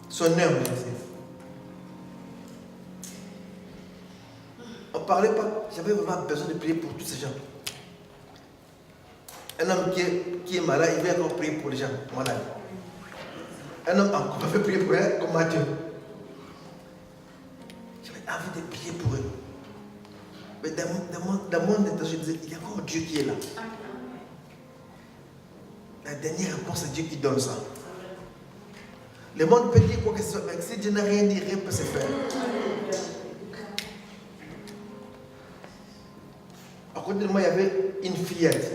Son heure, on ne parlait pas. J'avais vraiment besoin de prier pour tous ces gens. Un homme qui est malade, il vient encore prier pour les gens malades. Un homme encore fait prier pour eux comme Matthieu. J'avais envie de prier pour eux. Mais dans mon état, je disais, il y a encore Dieu qui est là. La dernière réponse, c'est Dieu qui donne ça. Le monde peut dire quoi que ce soit, mais si Dieu n'a rien dit, rien ne peut se faire. À côté de moi, il y avait une fillette.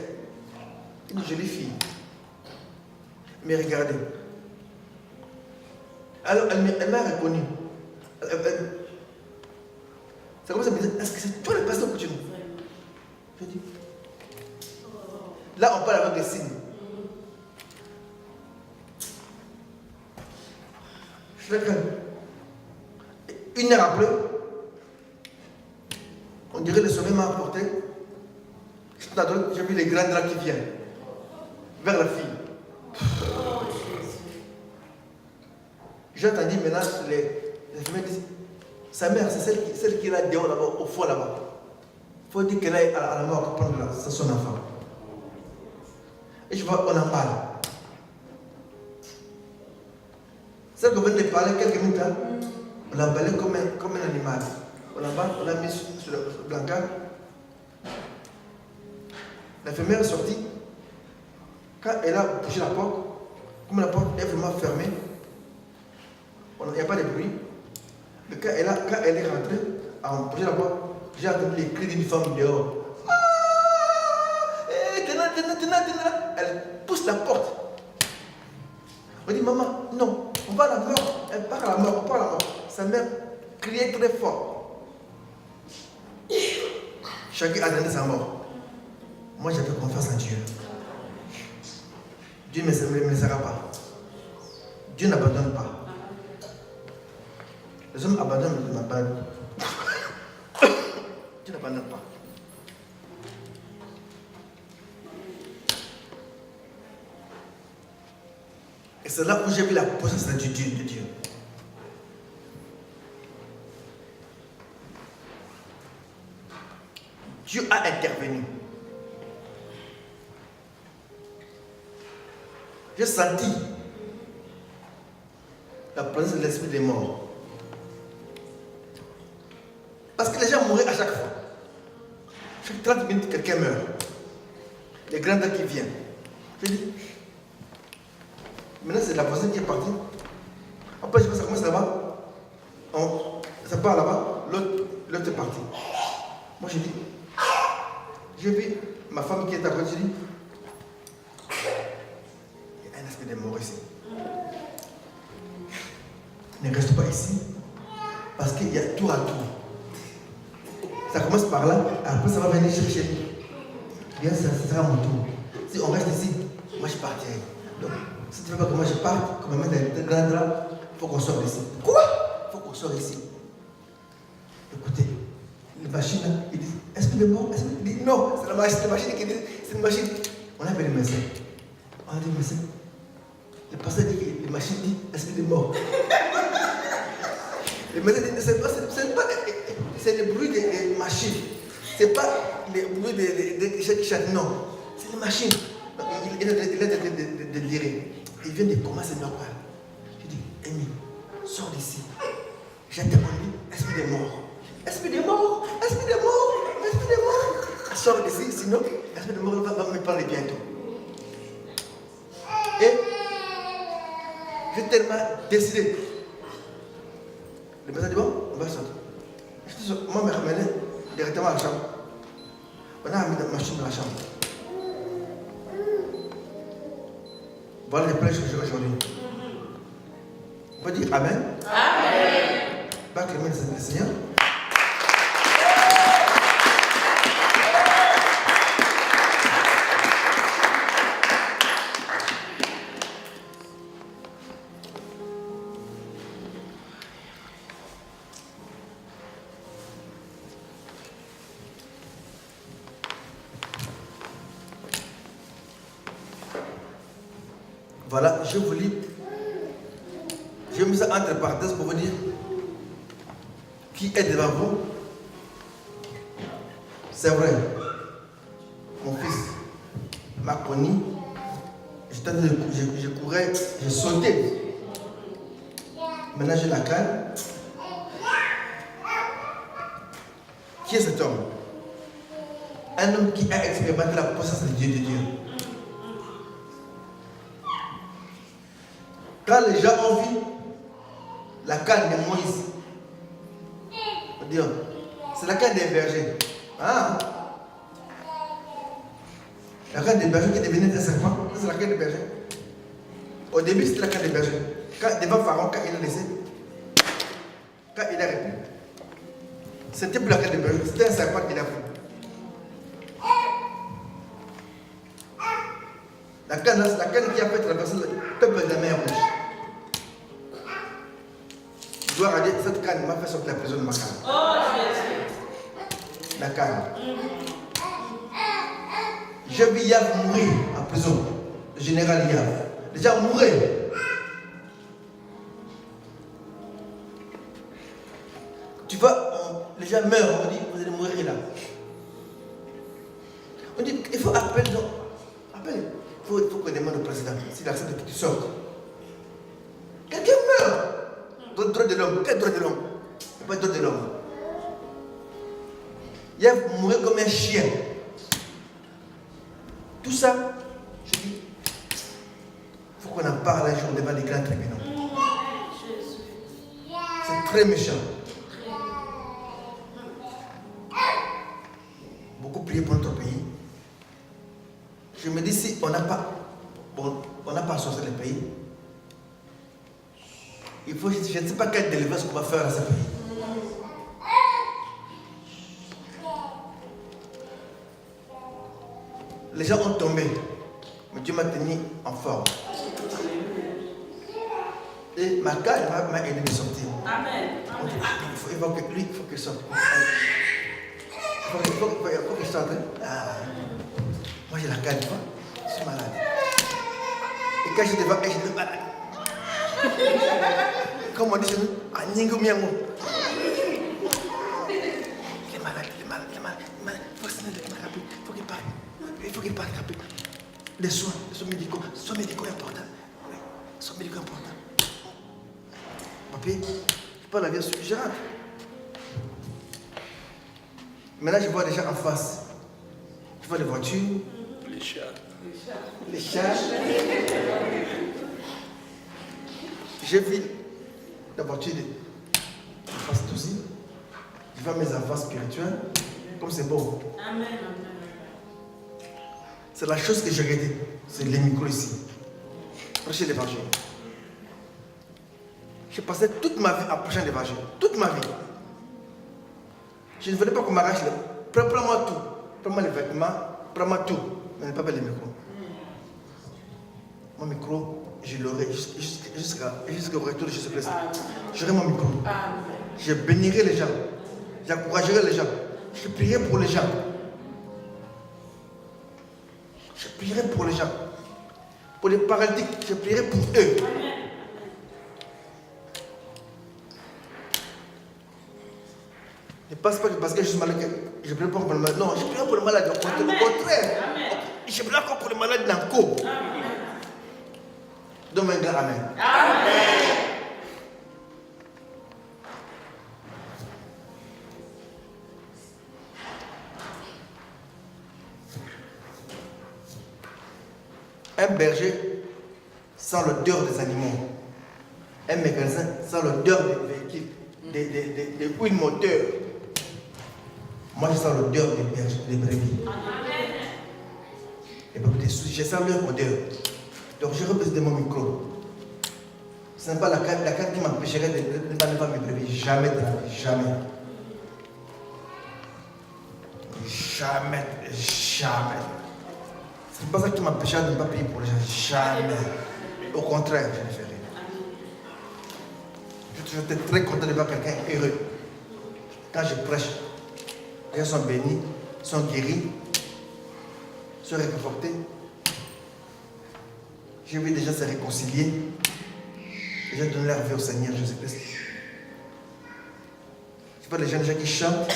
Une jolie fille. Mais regardez. Alors, elle m'a reconnu. C'est comme ça, elle me dit, est-ce que c'est toi le pasteur que tu nous? Je dis. Là, on parle avec des signes. Je fais calme. Une heure après, on dirait le sommeil m'a emporté. J'ai vu les grands draps qui viennent vers la fille. J'ai entendu maintenant les infirmières disent, sa mère, c'est celle qui est là dehors, là-bas, au fond là-bas. Il faut dire qu'elle est à la mort pour prendre son enfant. Et je vois, on en parle. Celle qu'on vient de parler quelques minutes, hein, on l'a emballé comme un animal. On l'emballe, on l'a mis sur le blanquin. L'infirmière est sortie. Quand elle a bougé la porte, comme la porte est vraiment fermée, il n'y a pas de bruit. Mais quand elle est rentrée, à bouger la porte, j'ai entendu les cris d'une femme dehors. Tenez. Elle pousse la porte. On dit, maman, non, on va à la mort. Elle part à la mort, on part à la mort. Sa mère criait très fort. Chacun a donné sa mort. Moi, j'avais confiance en Dieu. Dieu ne me laissera pas. Dieu n'abandonne pas. Les hommes abandonnent, mais Dieu n'abandonne pas. Dieu n'abandonne pas. Et c'est là où j'ai vu la puissance de Dieu. Dieu a intervenu. J'ai senti la présence de l'esprit des morts. Parce que les gens mouraient à chaque fois. Chaque 30 minutes, quelqu'un meurt. Les grands dents qui viennent. Je dis, maintenant c'est la voisine qui est partie. Après, je vois ça commence là-bas. Ça part là-bas, l'autre est parti. Moi, je dis, j'ai vu ma femme qui est à côté, je dis, il y a un aspect de mort ici. Ne reste pas ici, parce qu'il y a tour à tour. Ça commence par là, après ça va venir chercher. Bien, ça sera mon tour. Si on reste ici, moi je partirai. Donc, si tu veux pas que moi je parte, qu'on me mette dans le grand drap, il faut qu'on sorte d'ici. Quoi? Il faut qu'on sorte d'ici. Écoutez, les machines là, ils disent, esprit de mort, esprit de... Non, c'est la machine qui dit, c'est une machine. On a appelé le médecin. On a dit, médecin. Le pasteur dit que les machines disent, esprit de mort. Le médecin dit, c'est le bruit des machines. C'est pas le bruit des gens qui chantent, non. C'est les machines. Il a de lire. Il vient de commencer normal. Je dis, Amy, sors d'ici. J'ai demandé, esprit de mort. Esprit de mort, esprit de mort, esprit de mort. Sors d'ici, sinon, l'esprit de mort va me parler bientôt. Et j'ai tellement décidé. Le médecin dit, bon, on va sortir. Moi, je me ramenais directement à la chambre. On a mis la machine dans la chambre. Voilà les prêches que j'ai aujourd'hui. On peut dire Amen. Amen. Bac les mains du Seigneur. Voilà, je vous lis. J'ai mis ça entre parenthèses pour vous dire qui est devant vous. C'est vrai, mon fils m'a connu. Je courais, je sautais. Maintenant j'ai la canne. Qui est cet homme? Un homme qui a expérimenté la puissance de Dieu. Quand les gens ont vu la canne de Moïse, on dit, c'est la canne des bergers. Ah. La canne des bergers qui est devenue un serpent, c'est la canne des bergers. Au début, c'était la canne des bergers. Devant Pharaon, quand il a laissé, quand il a répondu, c'était plus la canne des bergers, c'était un serpent qu'il a pris. La canne, c'est la canne qui a fait traverser le peuple de la mer Rouge. Gloire à Dieu, cette canne m'a fait sortir de la prison de ma canne. Oh, Jésus. La canne. J'ai vu Yav mourir en prison. Le général Yav. Les gens mouraient. Tu vois, les gens meurent, on dit, vous allez mourir là. On dit, il faut appeler, non. Appelle. Il faut qu'on demande au président s'il accepte que tu sortes. Quelqu'un meurt. Droit de l'homme. Quel droit de l'homme? Il n'y a pas de droit de l'homme. Il a mouru comme un chien. Tout ça, je dis, il faut qu'on en parle un jour devant les grands tribunaux. C'est très méchant. Beaucoup prié pour notre pays. Je me dis, si on n'a pas sorti le pays, il faut, je ne sais pas quelle délivrance qu'on va faire à ce pays. Les gens ont tombé, mais Dieu m'a tenu en forme. Et ma canne m'a aidé à sortir. Amen. Il faut que lui, il faut qu'il sorte. Il faut qu'il sorte. Moi j'ai la canne, tu vois. Je suis malade. Et quand je devant, je suis malade. Comme on dit chez nous, il est malade. Il faut qu'il parte rapide. Les soins médicaux importants. puis je prends l'avion, je rentre. Maintenant, je vois des gens en face. Je vois des voitures. Les chats. Les chats. J'ai vu la voiture de face aussi. Je vois mes enfants spirituels. Comme c'est beau. Amen. C'est la chose que j'ai regardée. C'est les micros ici. Prêcher l'évangile. J'ai passé toute ma vie à prêcher l'évangile. Toute ma vie. Je ne voulais pas qu'on m'arrache les... Prends-moi tout. Prends-moi les vêtements. Prends-moi tout. Mais ne pas les micros. Mon micro, je l'aurai jusqu'au retour de Jésus-Christ. J'aurai mon micro. Je bénirai les gens. J'encouragerai les gens. Je prierai pour les gens. Je prierai pour les gens. Pour les paralytiques, je prierai pour eux. Ne pense pas que parce que je suis malade, je prie pas pour le malade. Non, je prie pour le malade. Au contraire. Je prie encore pour le malade dans le corps. Donne-moi un grand amen. Un berger sans l'odeur des animaux. Un magasin sans l'odeur des véhicules, des huiles moteurs. Moi, je sens l'odeur des brebis. Je sens leur odeur. Donc, je représente mon micro. Ce n'est pas la carte qui m'empêcherait de ne pas mes brebis. Jamais de la vie. Jamais. Jamais. Jamais. Ce n'est pas ça qui m'empêchera de ne pas payer pour les gens. Jamais. Au contraire, je ne fais rien. Je suis très content de voir quelqu'un heureux. Quand je prêche, les gens sont bénis, sont guéris, sont réconfortés. J'ai vu des gens se réconcilier. Les gens donnent leur vie au Seigneur Jésus-Christ. Je vois les jeunes gens qui chantent.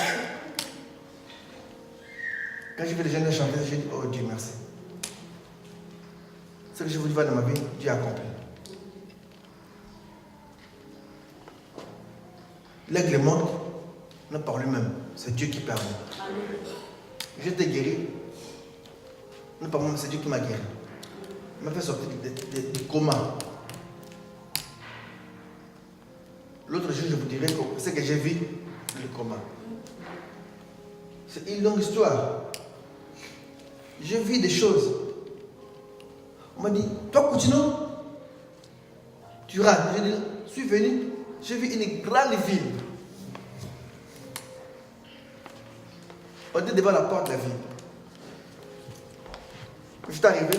Quand je vois les jeunes chanter, je dis, oh Dieu, merci. Ce que je voulais voir dans ma vie, Dieu a accompli. L'aigle monte, non par lui-même, c'est Dieu qui permet. Je t'ai guéri, non par moi-même, c'est Dieu qui m'a guéri. Il m'a fait sortir du coma. L'autre jour, je vous dirai ce que j'ai vu dans le coma. C'est une longue histoire. J'ai vu des choses. On m'a dit, toi, Coutinho, tu rentres. J'ai dit, je suis venu, j'ai vu une grande ville. On était devant la porte de la ville. Je suis arrivé,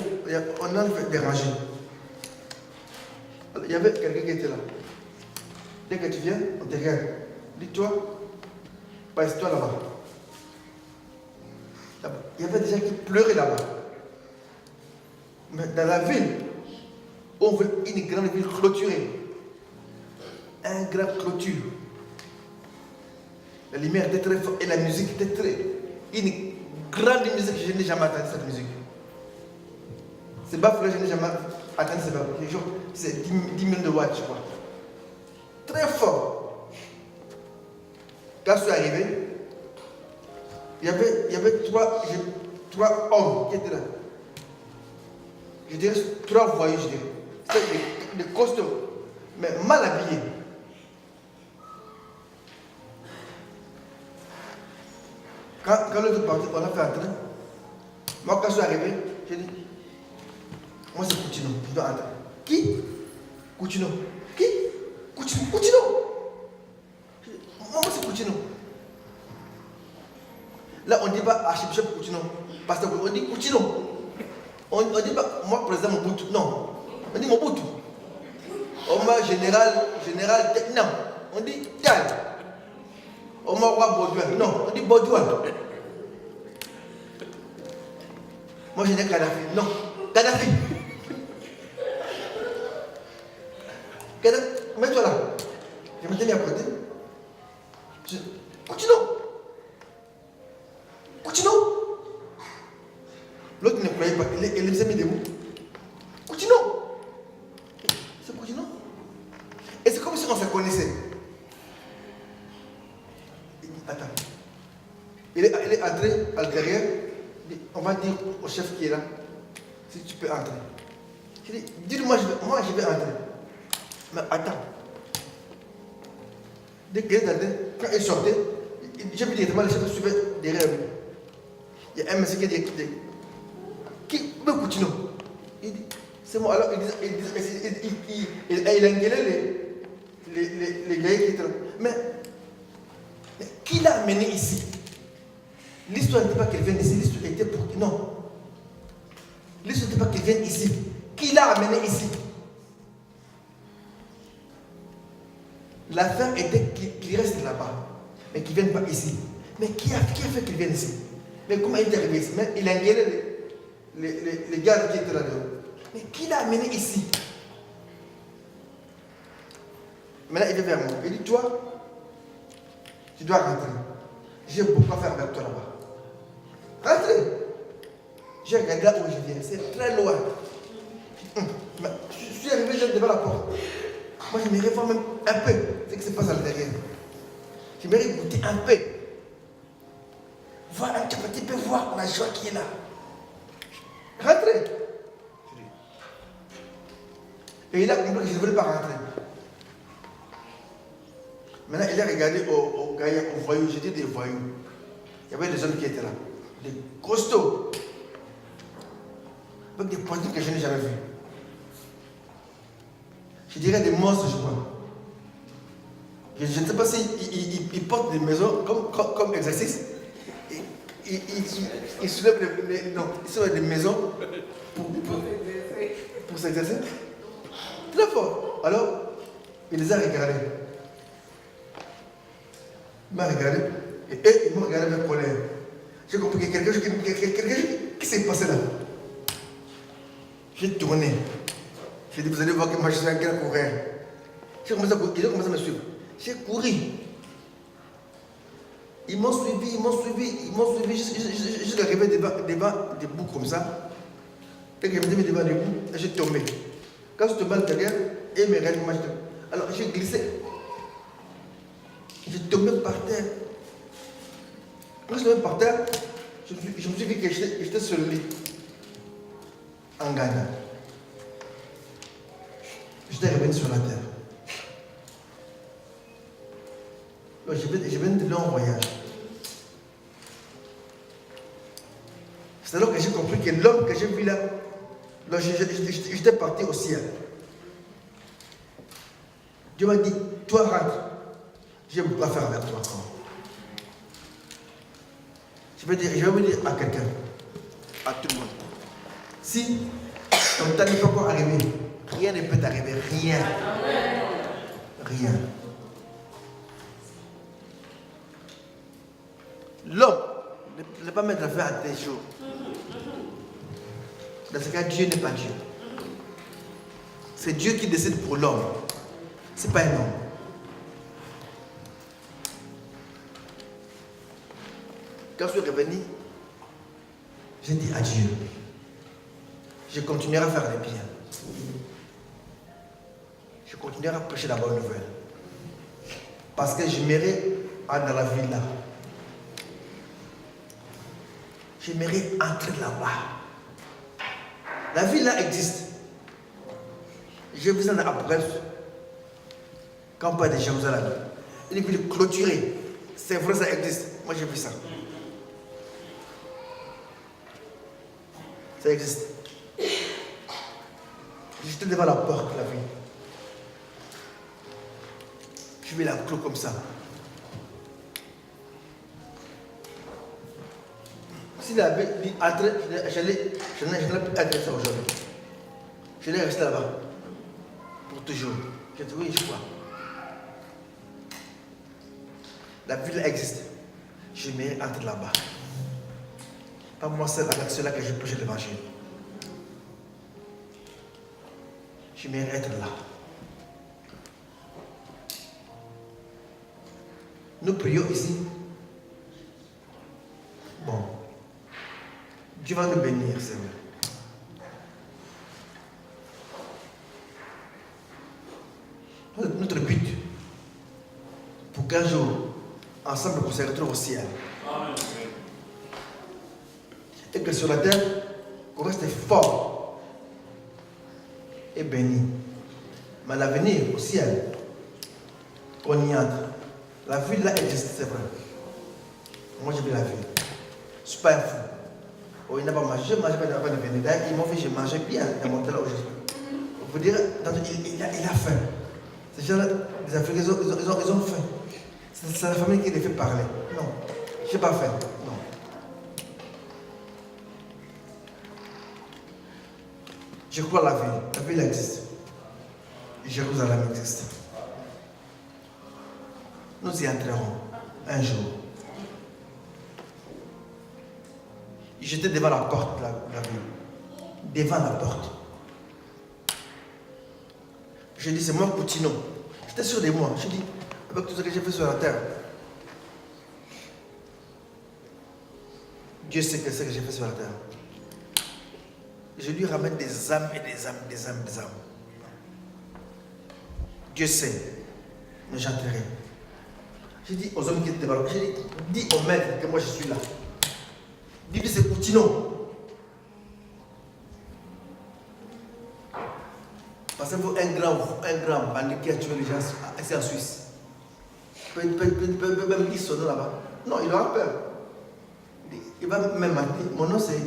on a fait des rangées. Il y avait quelqu'un qui était là. Dès que tu viens, on te regarde. Dis-toi, passe-toi là-bas. Il y avait des gens qui pleuraient là-bas. Mais dans la ville, on veut une grande ville clôturée. Un grand clôture. La lumière était très forte et la musique était très... Une grande musique, je n'ai jamais entendu cette musique. C'est baffle, je n'ai jamais entendu cette musique. C'est 10 000 de watts, je crois. Très fort. Quand je suis arrivé, il y avait trois hommes qui étaient là. Je dirais 3 voyous, je dirais. C'était des costumes, mais mal habillés. Quand l'autre est parti, on a fait entrer. Moi, quand je suis arrivé, j'ai dit, moi c'est Coutinho, je dois entrer. Qui? Coutinho. Qui? Coutinho. Moi c'est Coutinho. Là, on ne dit pas Archbishop Coutinho, Pasteur Coutinho, on dit Coutinho. On ne dit pas, moi, président Mobutu. Non. On dit Mobutu. Omar général, non. On dit Tal. Omar roi Baudouin. Non, on dit Baudouin. Moi, je n'ai Kadhafi. Non, Kadhafi. Mets-toi là. Je me tenais à côté. Coutinho. L'autre ne croyait pas. Il s'est mis debout. Coutinho. C'est Coutinho. Et c'est comme comme si on se connaissait. Il dit, attends. Il est entré à l'intérieur. On va dire au chef qui est là, si tu peux entrer. Je dis, dis-moi, moi je vais entrer. Mais attends. Dès qu'il est entré, quand il sortait, j'ai vu directement le chef suivait derrière lui. Il y a un monsieur qui dit, qui veut continuer? Il dit, c'est moi. Alors il a engueulé les gars qui étaient là. Mais qui l'a amené ici? L'histoire n'était pas qu'elle vienne ici, l'histoire était pour... Non. L'histoire n'était pas qu'elle vienne ici. Qui l'a amené ici? L'affaire était qu'il reste là-bas, mais qu'il ne vienne pas ici. Mais qui a fait qu'il vienne ici? Mais comment il est arrivé ici? Mais il a engueulé les gars qui étaient là-dedans. Mais qui l'a amené ici? Maintenant, il vient vers moi. Il dit, toi, tu dois rentrer. J'ai beaucoup à faire avec toi là-bas. Rentrez. J'ai regardé là où je viens. C'est très loin. Je suis arrivé devant la porte. Moi, je m'aimerais voir même un peu ce qui se passe à l'intérieur. J'aimerais goûter un peu. Voir un petit peu, voir la joie qui est là. Rentrez. Et il a compris que je ne voulais pas rentrer. Maintenant, il a regardé au gars, aux voyous. J'étais des voyous. Il y avait des hommes qui étaient là. Des costauds. Avec des pointures que je n'ai jamais vues. Je dirais des monstres, je crois. Je ne sais pas s'ils portent des maisons comme exercice. Ils soulèvent des maisons pour s'exercer. Très fort. Alors, il les a regardés. Il m'a regardé. Et eux, ils m'ont regardé avec colère. J'ai compris qu'il y a quelque chose qui s'est passé là. J'ai tourné. J'ai dit, vous allez voir que moi je suis un grand coureur. Il a commencé à me suivre. J'ai couru. Ils m'ont suivi jusqu'à arriver devant des bouts comme ça. Et que je me dis devant des bouts, j'ai tombé. Quand je suis tombé à l'intérieur, et mes rêves m'ont acheté. Alors j'ai glissé. J'ai tombé par terre. Quand je suis tombé par terre, je me suis dit que j'étais sur le lit. En Ghana. J'étais revenu sur la terre. Donc, je viens de long voyage. C'est alors que j'ai compris que l'homme que j'ai vu là, j'étais parti au ciel. Dieu m'a dit, toi rentre. Je ne peux pas faire avec toi encore. Je vais vous dire à quelqu'un, à tout le monde, si ton temps n'est pas encore arrivé, rien ne peut t'arriver, rien. Rien. L'homme ne peut pas mettre la fin à tes jours. Dans ce cas, Dieu n'est pas Dieu. C'est Dieu qui décide pour l'homme. Ce n'est pas un homme. Quand je suis revenu, j'ai dit adieu. Je continuerai à faire les bien. Je continuerai à prêcher la bonne nouvelle. Parce que j'aimerais aller dans la ville là. J'aimerais entrer là-bas. La ville là existe. J'ai vu ça dans Apocalypse. Quand on parle de Jérusalem, il est venu clôturer. C'est vrai, ça existe. Moi j'ai vu ça. Ça existe. J'étais devant la porte de la ville. Je vais la clôt comme ça. S'il avait dit entrer, je n'ai plus adressé ça aujourd'hui. Je l'ai resté là-bas. Pour toujours. J'ai dit oui, je crois. La ville existe. Je vais entrer là-bas. Pas moi seul avec cela que je prêche l'évangile. J'aimerais être là. Nous prions ici. Bon. Dieu va nous bénir, Seigneur. Notre but, qu'un jour, ensemble, on se retrouve au ciel. Amen. Et que sur la terre, qu'on reste fort et béni. Mais l'avenir au ciel, on y entre. La vie là existe, c'est vrai. Moi, j'ai vu la vie. Je ne suis pas un fou. Oh, il n'a pas mangé, je ne mangeais pas de venir. D'ailleurs, ils m'ont fait, j'ai mangé bien dans mon là où je suis. Vous dire, il a faim. Ces gens-là, les Africains, ils ont faim. C'est la famille qui les fait parler. Non, je n'ai pas faim. Non. Je crois à la vie. La vie, elle existe. Jérusalem existe. Nous y entrerons un jour. J'étais devant la porte de la ville. Devant la porte. Je dis, c'est moi Coutinho. J'étais sûr de moi. Je dis, avec tout ce que j'ai fait sur la terre, Dieu sait que c'est ce que j'ai fait sur la terre. Je lui ramène des âmes et des âmes, des âmes, des âmes. Dieu sait, mais j'entrerai. J'ai dit aux hommes qui étaient devant, j'ai dit, dis au maître que moi je suis là. Dis-lui c'est Coutinho. Parce qu'il faut un grand bandit qui a tué les gens ici en Suisse. Il peut même dire son nom là-bas. Non, il aura peur. Il va même mentir. Mon nom c'est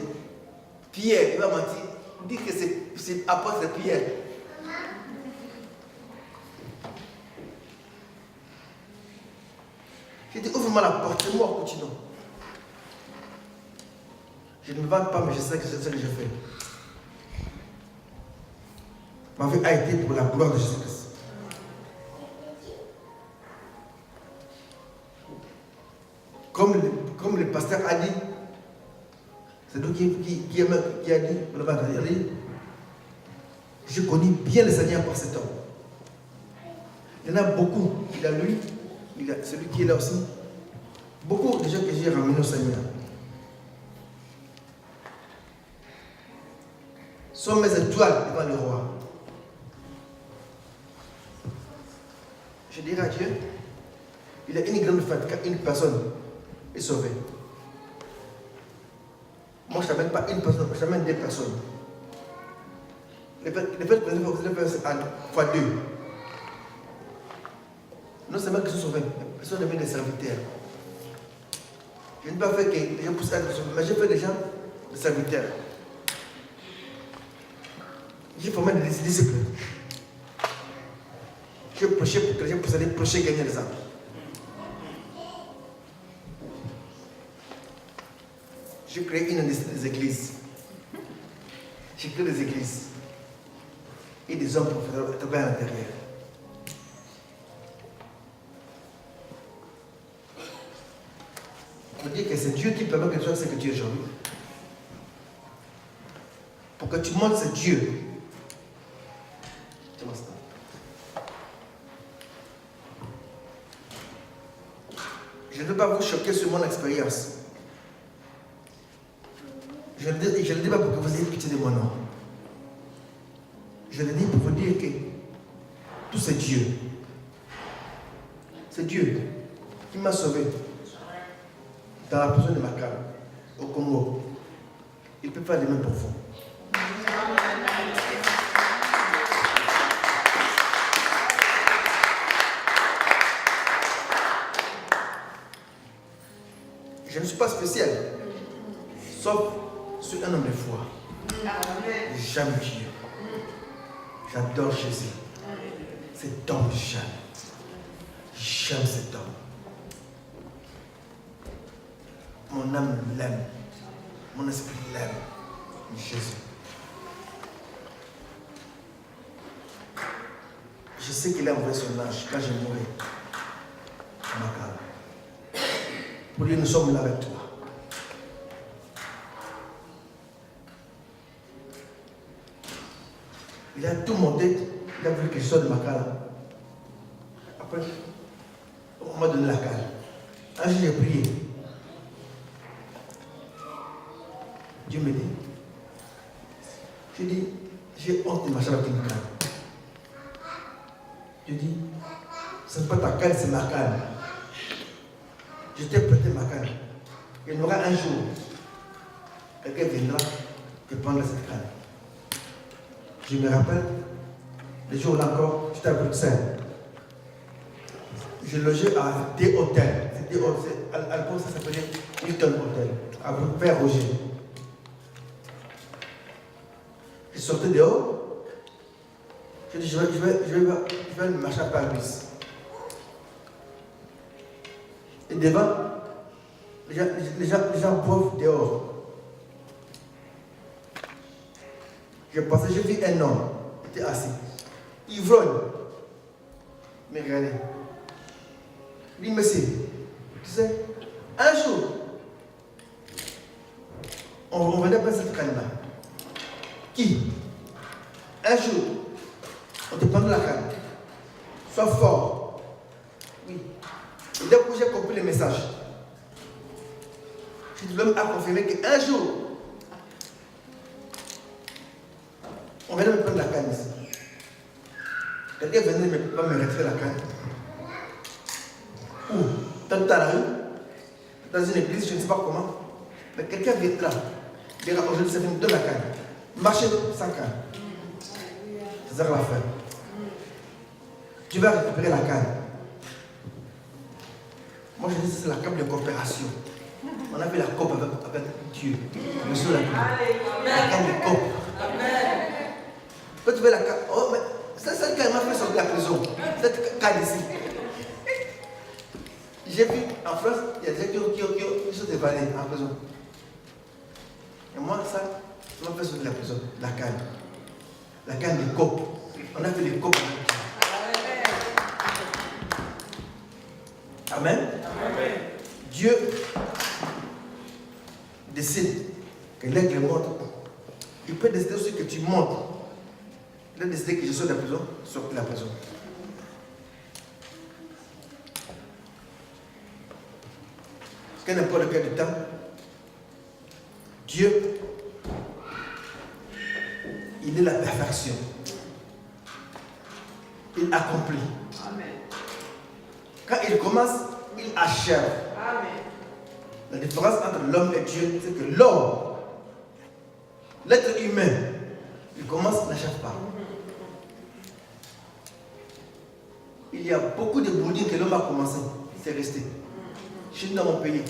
Pierre. Il va mentir. Dire que c'est apôtre Pierre. J'ai dit, ouvre-moi la porte, c'est moi, Coutinho. Je ne me vante pas, mais je sais que c'est ce que je fais. Ma vie a été pour la gloire de Jésus-Christ. Comme le pasteur a dit, c'est lui qui a dit, je connais bien le Seigneur par cet homme. Il y en a beaucoup. Il y a lui, il y a celui qui est là aussi. Beaucoup de gens que j'ai ramenés au Seigneur sont mes étoiles devant le roi. Je dirais à Dieu, il y a une grande fête quand une personne est sauvée. Moi, je n'amène pas une personne, je t'amène deux personnes. Les fêtes que vous allez faire fois deux. Non seulement qu'ils sont sauvés, ils sont devenus des serviteurs. Je n'ai pas fait que les gens puissent être sauvés, mais j'ai fait des gens des serviteurs. J'ai formé des disciples. J'ai prêché pour que les gens puissent aller prêcher, gagner les âmes. J'ai créé une industrie des églises. J'ai créé des églises. Et des hommes pour travailler à l'intérieur. Pour dire que c'est Dieu qui permet que tu sois ce que tu es aujourd'hui. Pour que tu montres c'est Dieu. Je ne veux pas vous choquer sur mon expérience. Je ne le dis pas pour que vous ayez pitié de mon nom. Je le dis pour vous dire que tout c'est Dieu. C'est Dieu qui m'a sauvé dans la prison de Makala, au Congo. Il peut faire les mêmes pour vous. Je ne suis pas spécial, sauf sur un homme de foi. J'aime Dieu. J'adore Jésus. Cet homme, j'aime. J'aime cet homme. Mon âme l'aime. Mon esprit l'aime. Jésus. Je sais qu'il a envoyé son âge quand je mourrai. Makala. Pour lui, nous sommes là avec toi. Il a tout monté, il a vu que je sors de Makala. Après, on m'a donné la cale. Un jour, j'ai prié. Dieu me dit, je dis, j'ai honte de marcher avec une cale. Je dis, ce n'est pas ta cale, c'est ma cale. je t'ai prêté ma canne. Il y aura un jour, quelqu'un viendra te prendre cette canne. Je me rappelle, le jour là encore, j'étais à Bruxelles. Je logeais à des hôtels. À l'époque, ça s'appelait Hilton Hotel, à Père Roger. Je sortais dehors. Je dis, je vais marcher à Paris. Et devant, les gens boivent dehors. J'ai vu un homme, il était assis, ivrogne. Mais regardez. Il dit, monsieur, tu sais, un jour, on venait prendre cette canne-là. Qui? Un jour, on te prend la canne. Sois fort. Oui. Et dès que j'ai compris le message, je dis l'homme a confirmé qu'un jour, on venait me prendre la canne ici. Quelqu'un venait me retirer la canne. Où? Dans la rue, dans une église, je ne sais pas comment. Mais quelqu'un vient là. Dira aujourd'hui, c'est venu de la canne. Marcher sans canne. C'est ça qu'on va faire. Tu vas récupérer la canne. Moi, je dis que c'est la cape de coopération. On a fait la coupe avec Dieu. Monsieur la canne de coupe. Quand tu veux la canne, oh, mais c'est celle qui m'a fait sortir de la prison. Cette canne ici. J'ai vu en France, il y a des gens qui sont évadés en prison. Et moi, ça m'a fait sortir de la prison. La canne. La canne de coupe. On a fait des coupes. Amen. Amen. Dieu décide que l'aigle monte. Il peut décider aussi que tu montes. Il a décidé que je sors de la prison, sors de la prison. Quel n'importe quel du temps, Dieu, il est la perfection. Il accomplit. Amen. Quand il commence, il achève. Amen. La différence entre l'homme et Dieu, c'est que l'homme, l'être humain, il commence, n'achève pas. Il y a beaucoup de bouddhis que l'homme a commencé, c'est resté. Je suis dans mon pays.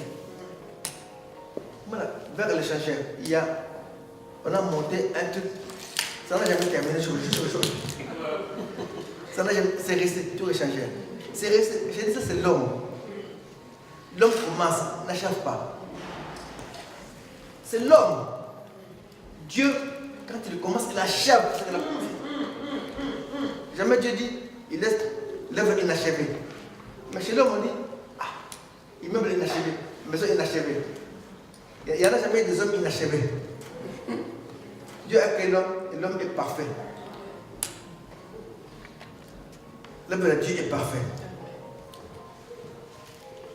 Voilà, vers l'échangeur, on a monté un truc. Ça n'a jamais terminé, ça n'a jamais, c'est resté, tout échangeur. C'est resté, j'ai dit ça, c'est l'homme. L'homme commence, n'achève pas. C'est l'homme. Dieu, quand il commence, il achève. Jamais Dieu dit, il laisse l'œuvre inachevée. Mais chez l'homme, on dit, immeuble inachevé, maison inachevée. Il n'y en a jamais des hommes inachevés. Dieu a créé l'homme et l'homme est parfait. L'œuvre de Dieu est parfait.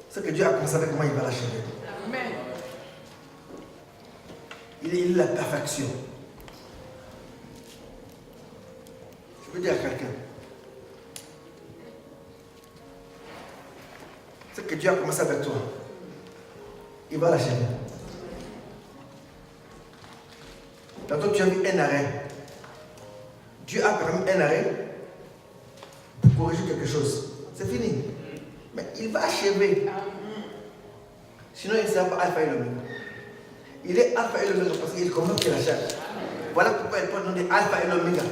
Ce que Dieu a commencé avec moi, il va l'achever. Amen. Il est la perfection. Je veux dire à quelqu'un, ce que Dieu a commencé avec toi, il va l'achever. Tantôt tu as vu un arrêt. Dieu a permis un arrêt pour corriger quelque chose. C'est fini. Mais il va achever. Sinon, il ne sera pas alpha et l'oméga. Il est alpha et l'oméga parce qu'il commence qu'il achève. Voilà pourquoi il peut donner alpha et l'oméga.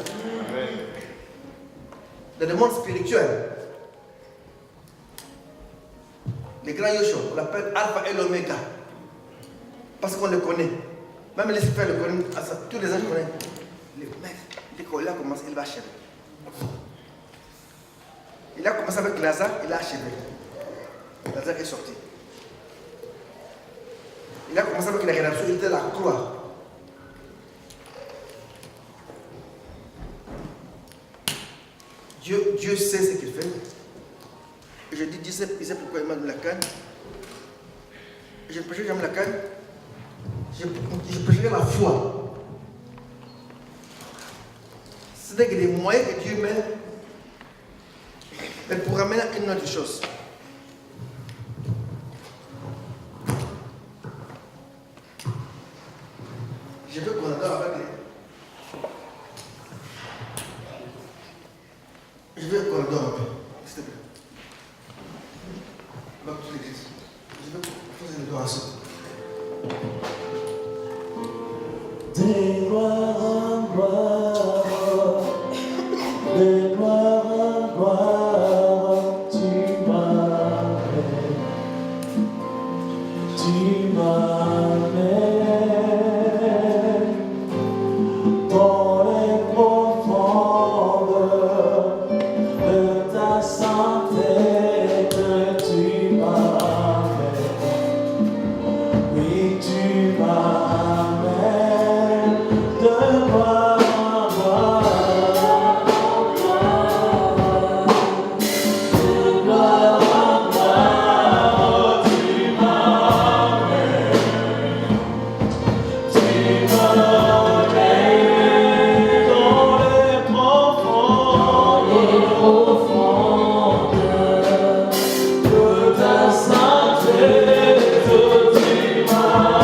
Dans le monde spirituel, les grands Yoshua, on l'appelle alpha et l'oméga. Parce qu'on le connaît. Même les frères le connaissent. Tous les anges connaissent. Le mec, dès qu'il a commencé, il va achever. Il a commencé avec Lazare, il a achevé. Lazare est sorti. Il a commencé avec la rédemption, il était la croix. Dieu sait ce qu'il fait. Et je dis, il sait pourquoi il m'a donné la canne. Je ne prêcherai jamais la canne. Je prêcherai la foi. C'est-à-dire que les moyens que Dieu met, mais pour amener une autre chose. Dans toute l'église. Je vais poser le doigt à ceux. De gloire en gloire, de gloire en gloire, tu m'amènes, dans les profondeurs de ta santé que tu m'amènes, oui tu m'amènes. De gloire en gloire, de gloire en gloire, tu m'amènes dans les profondeurs de ta sainteté, tu m'amènes.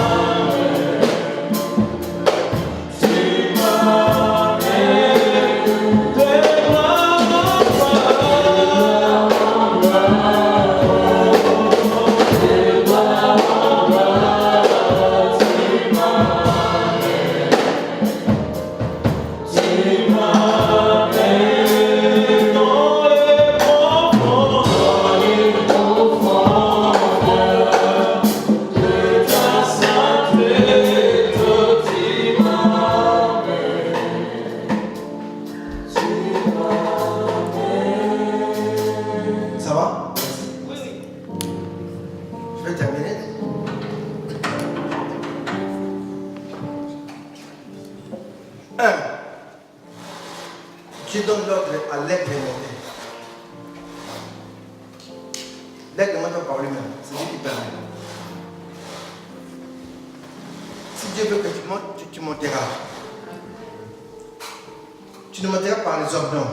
Ça va? Oui. Je vais terminer. Dieu donne l'ordre à l'aigle de monter. L'aigle ne monte par lui-même, c'est lui qui permet. Si Dieu veut que tu montes, tu monteras. Tu ne monteras par les hommes, non.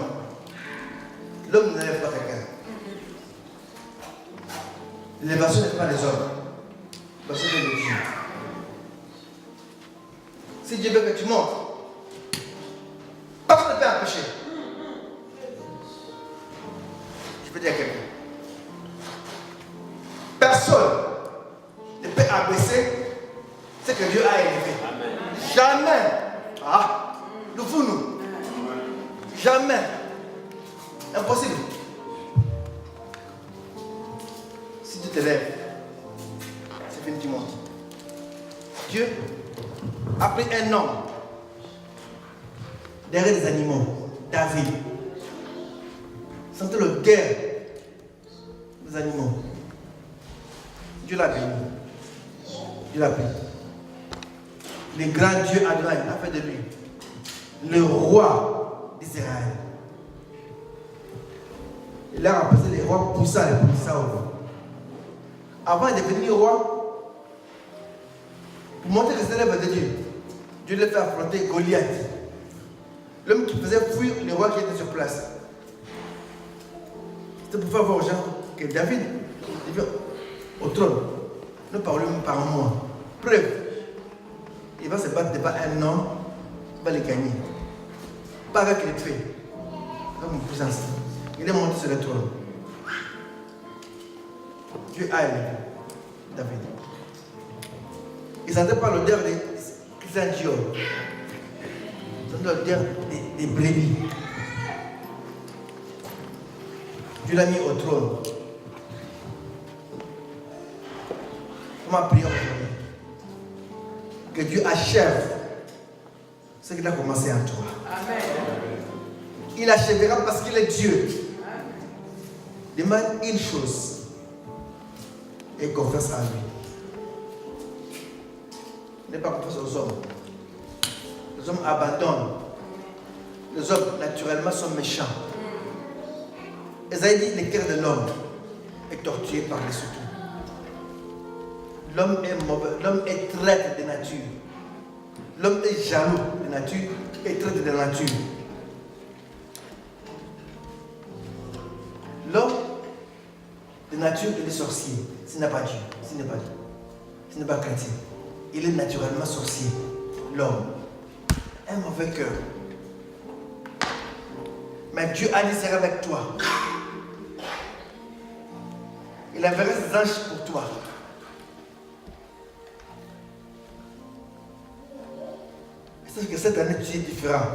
L'homme ne lève pas quelqu'un. L'élévation n'est pas les hommes. L'élévation est de Dieu. Si Dieu veut que tu montes, personne ne peut empêcher. Je peux dire à quelqu'un. Personne ne peut abaisser ce que Dieu a élevé. Amen. Jamais. Ah, nous nous. Jamais. Impossible. Si tu te lèves, c'est fini, tu montes. Dieu a pris un homme derrière des animaux, David. Sentait le guerre des animaux. Dieu l'a béni. Dieu l'a béni. Le grand Dieu Adonai a fait de lui le roi d'Israël. Il a remplacé les rois poussants et les poussants. Avant de devenir roi, pour montrer que c'est l'œuvre de Dieu, Dieu l'a fait affronter Goliath, l'homme qui faisait fuir les rois qui étaient sur place. C'était pour faire voir aux gens que David est au trône, ne parle même par moi. Preuve, il va se battre devant un homme, il va le gagner. Pas avec les faits, avec mon puissance. Il est monté sur le trône. Dieu a aimé David. Il ne sentait pas l'odeur des Christian Dior. Il sentait l'odeur des brebis. Dieu l'a mis au trône. Comment prier aujourd'hui? Que Dieu achève ce qu'il a commencé en toi. Amen. Il achèvera parce qu'il est Dieu. Demande une chose et confesse à lui. N'aie pas confiance aux hommes. Les hommes abandonnent. Les hommes naturellement sont méchants. Esaïe dit le cœur de l'homme est torturé par les soucis. L'homme est mauvais, l'homme est traître de nature. L'homme est jaloux de nature et traître de nature. L'homme de nature, il est sorcier. Ce n'est pas Dieu. Ce n'est pas Dieu. Ce n'est pas chrétien. Il est naturellement sorcier. L'homme. Un mauvais cœur. Mais Dieu a dit, c'est avec toi. Il enverra ses anges pour toi. Et sache que cette année, tu es différent.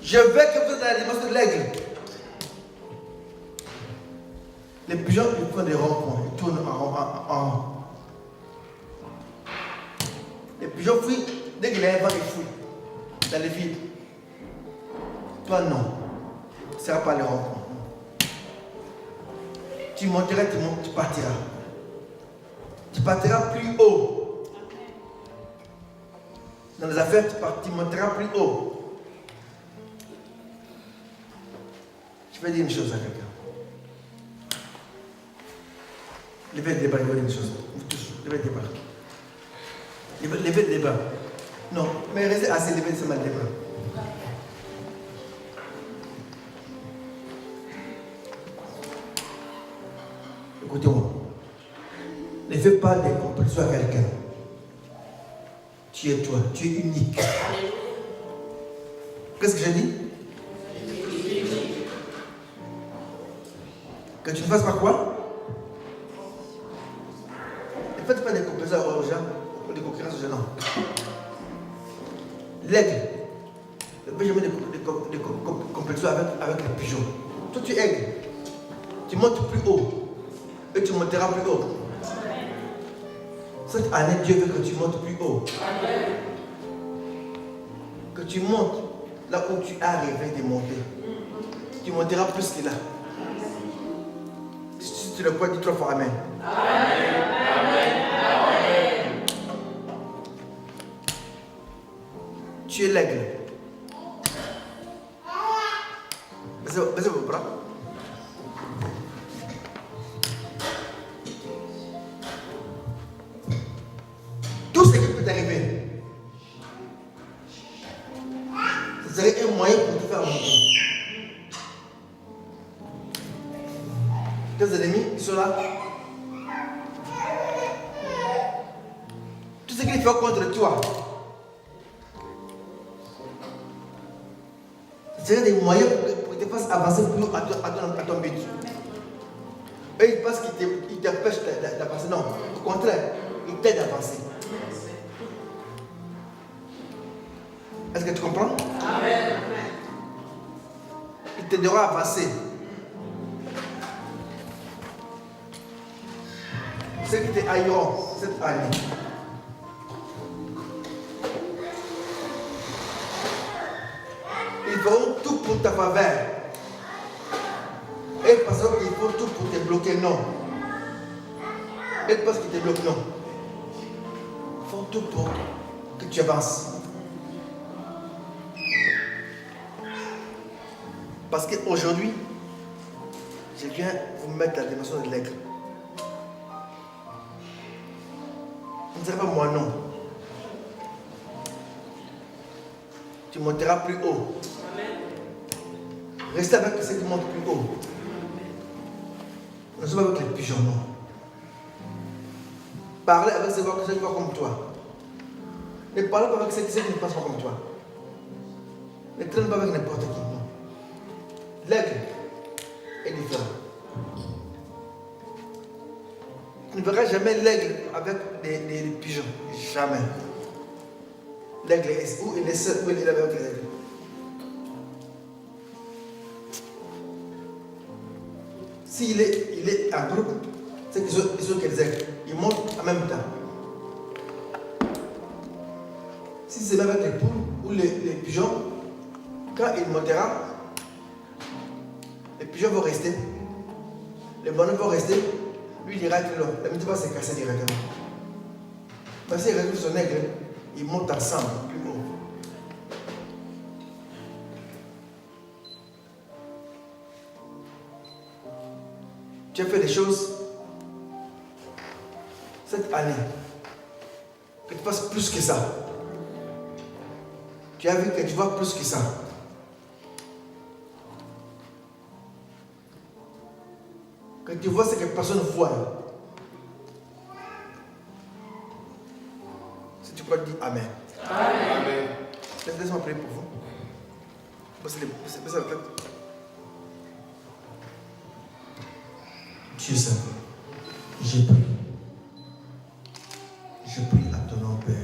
Je veux que vous ayez la dimension de l'aigle. Les pigeons, ils font des ronds-points, ils tournent en rond. Les pigeons fuient, dès qu'il y a un vent, ils fuient dans les vides. Toi, non. Ce ne sera pas les ronds-points. Tu monteras, tu partiras. Tu partiras plus haut. Dans les affaires, tu monteras plus haut. Je vais dire une chose à quelqu'un. Levez le débat, je vais dire une chose. Levez le débat. Levez le débat. Non, mais restez assez, levez seulement le débat. Écoutez-moi. Ne fais pas des compétitions à quelqu'un. Tu es toi, tu es unique. Qu'est-ce que j'ai dit? Que tu ne fasses pas quoi? Ne faites pas des compétitions aux gens, des concurrences aux gens, non. L'aigle. Ne fais jamais des compétitions avec les pigeons. Toi, tu es aigle. Tu montes plus haut. Et tu monteras plus haut. Cette année, Dieu veut que tu montes plus haut. Que tu montes là où tu as rêvé de monter. Tu monteras plus que là. Si tu le crois, dis 3 fois Amen. Amen. Amen. Tu es l'aigle. Baissez vos bras. Tout ce qui peut t'arriver, ce serait un moyen pour te faire monter. Tes ennemis, ils sont là. Tout ce qu'ils font contre toi, ce serait des moyens pour te faire avancer plus haut à ton but. Et ils pensent qu'ils t'empêchent d'avancer. Non, au contraire, ils t'aident à avancer. Est-ce que tu comprends? Amen. Il t'aidera à avancer. Ceux qui te haïront cette année, ils feront tout pour ta faveur. Et ils penseront qu'ils font tout pour te bloquer. Non. Et parce qu'ils te bloquent. Non. Ils font tout pour que tu avances. Parce qu'aujourd'hui, je viens vous mettre la dimension de l'aigle. Vous ne serez pas moi, non. Tu monteras plus haut. Restez avec ceux qui montent plus haut. Ne sois pas avec les pigeons, non. Parlez avec ceux qui voient comme toi. Ne parlez pas avec ceux qui ne pensent pas comme toi. Ne traîne pas avec n'importe qui, non. L'aigle est différent. Tu ne verras jamais l'aigle avec des pigeons. Jamais. L'aigle est où il est seul, où il est avec les aigles. S'il est en groupe, c'est qu'ils sont quels aigles. Ils montent en même temps. Si c'est avec les poules ou les pigeons, quand il montera, les pigeons vont rester, les bonhommes vont rester, lui il ira être là. La midi va se casser directement. Parce qu'il retrouve son aigle, ils montent ensemble, plus haut. Tu as fait des choses cette année, que tu fasses plus que ça. Tu as vu que tu vois plus que ça. Que tu vois ce que personne ne voit. Si tu crois, dis Amen. Amen. Laisse-moi prier pour vous. Baissez la tête. Dieu Saint, j'ai pris. Je prie à ton nom, Père.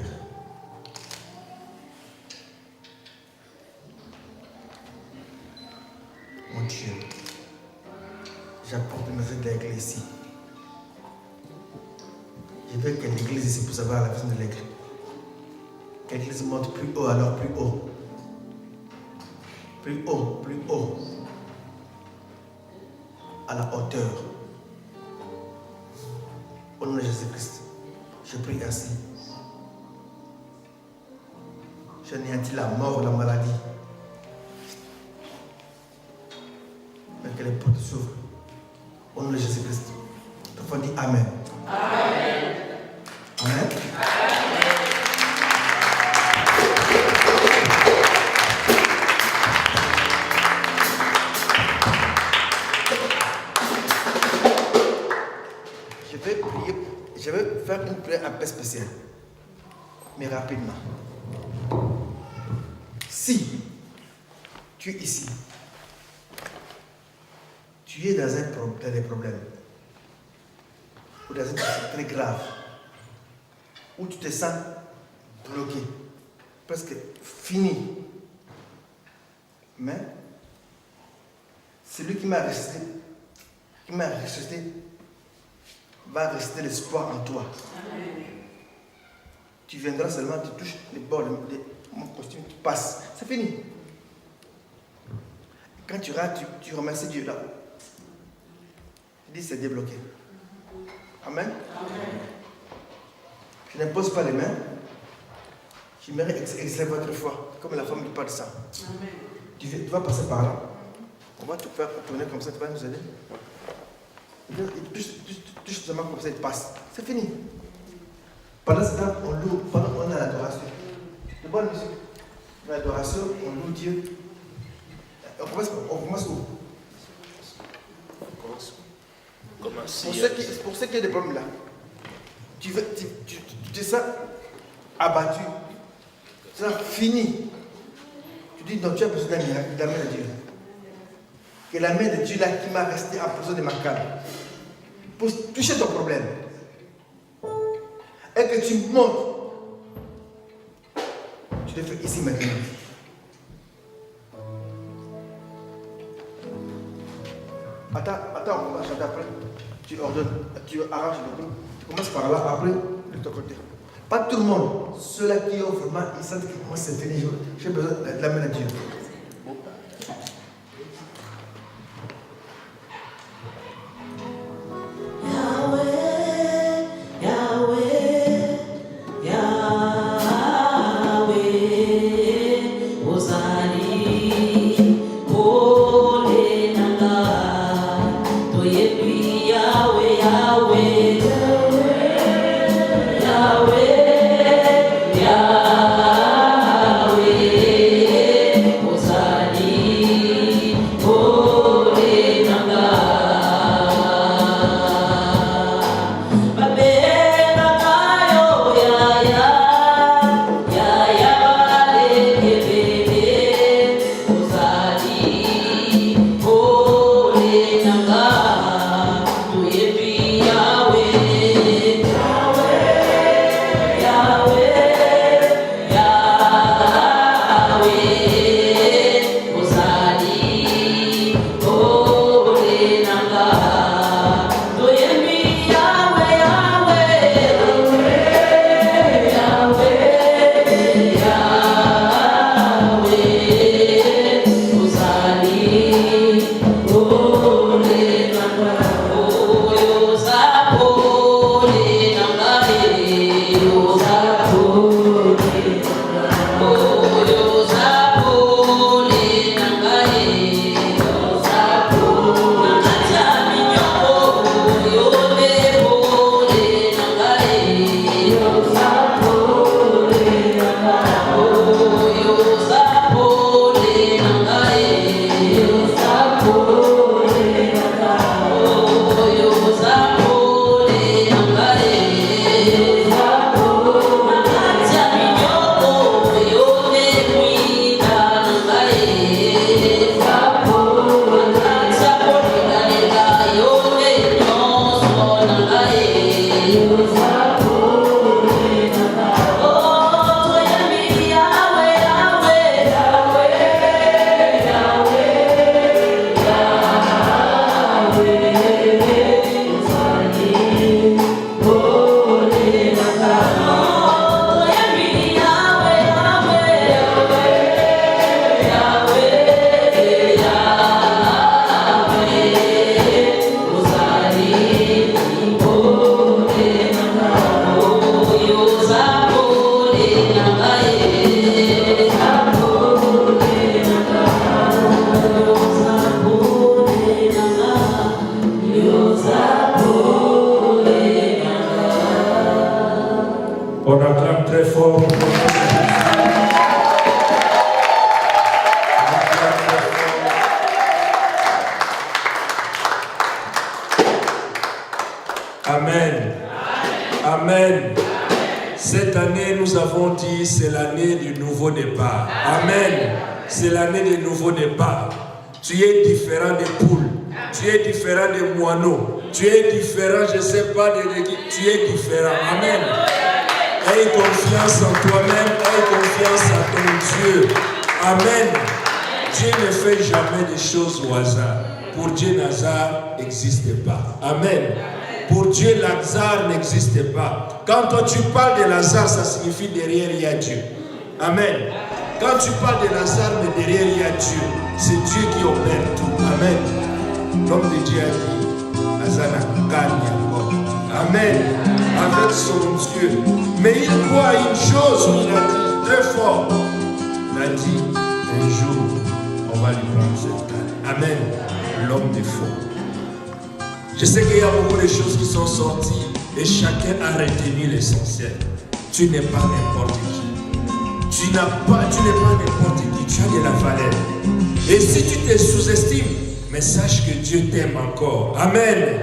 Mon Dieu, j'apporte le message de l'Église ici. Je veux que l'Église ici puisse avoir la vision de l'Église. Que l'Église monte plus haut, alors plus haut. Plus haut, plus haut. À la hauteur. Au nom de Jésus-Christ, je prie ainsi. Je n'anéantis la mort, la maladie. Mais que les portes s'ouvrent. Au nom de Jésus-Christ. Tout le monde dit Amen. Amen. Amen. Je vais faire une prière un peu spéciale, mais rapidement. Si tu es ici, tu es dans des problèmes, ou dans une situation très grave, où tu te sens bloqué, presque fini, mais celui qui m'a ressuscité, va rester l'espoir en toi. Amen. Tu viendras seulement, tu touches les bords de mon costume, tu passes. C'est fini. Quand tu rates, tu remercies Dieu là. Tu dis c'est débloqué. Amen. Amen. Je n'impose pas les mains. J'aimerais exceller votre foi, comme la femme qui parle de ça. Amen. Tu vas passer par là. On va te faire tourner comme ça, tu vas nous aider. Touche seulement comme ça, il passe. C'est fini. Pendant ce temps, on loue, pendant qu'on a l'adoration. De bonne musique. Dans l'adoration, on loue Dieu. On commence où? Pour ceux qui ont des problèmes là, tu te sens abattu. Tu te sens fini. Tu dis non, tu as besoin d'un miracle, de la main de Dieu. Que la main de Dieu là qui m'a resté en prison de ma canne, pour toucher ton problème. Et que tu montes. Tu le fais ici maintenant. Attends, on va chanter après. Tu ordonnes, tu arraches le coup. Tu commences par là, après, de ton côté. Pas tout le monde. Ceux-là qui ont vraiment, ils sentent que moi c'est fini. J'ai besoin de la main de Dieu. Oh, Amen. Amen. Cette année, nous avons dit, c'est l'année du nouveau départ. Amen. C'est l'année du nouveau départ. Tu es différent des poules. Tu es différent des moineaux. Tu es différent, je ne sais pas, tu es différent. Amen. Aie confiance en toi-même. Aie confiance en ton Dieu. Amen. Dieu ne fait jamais des choses au hasard. Pour Dieu, Lazare n'existe pas. Amen. Pour Dieu, Lazare n'existe pas. Quand toi tu parles de Lazare, ça signifie derrière il y a Dieu. Amen. Quand tu parles de Lazare, mais derrière il y a Dieu. C'est Dieu qui opère tout. Amen. L'homme de Dieu a dit, Lazare gagne encore. Amen. Avec son Dieu. Mais il croit une chose, il a dit très fort. Il a dit, un jour, on va lui prendre cette canne. Amen. L'homme de faux. Je sais qu'il y a beaucoup de choses qui sont sorties et chacun a retenu l'essentiel. Tu n'es pas n'importe qui. Tu n'es pas n'importe qui. Tu as de la valeur. Et si tu te sous-estimes, mais sache que Dieu t'aime encore. Amen.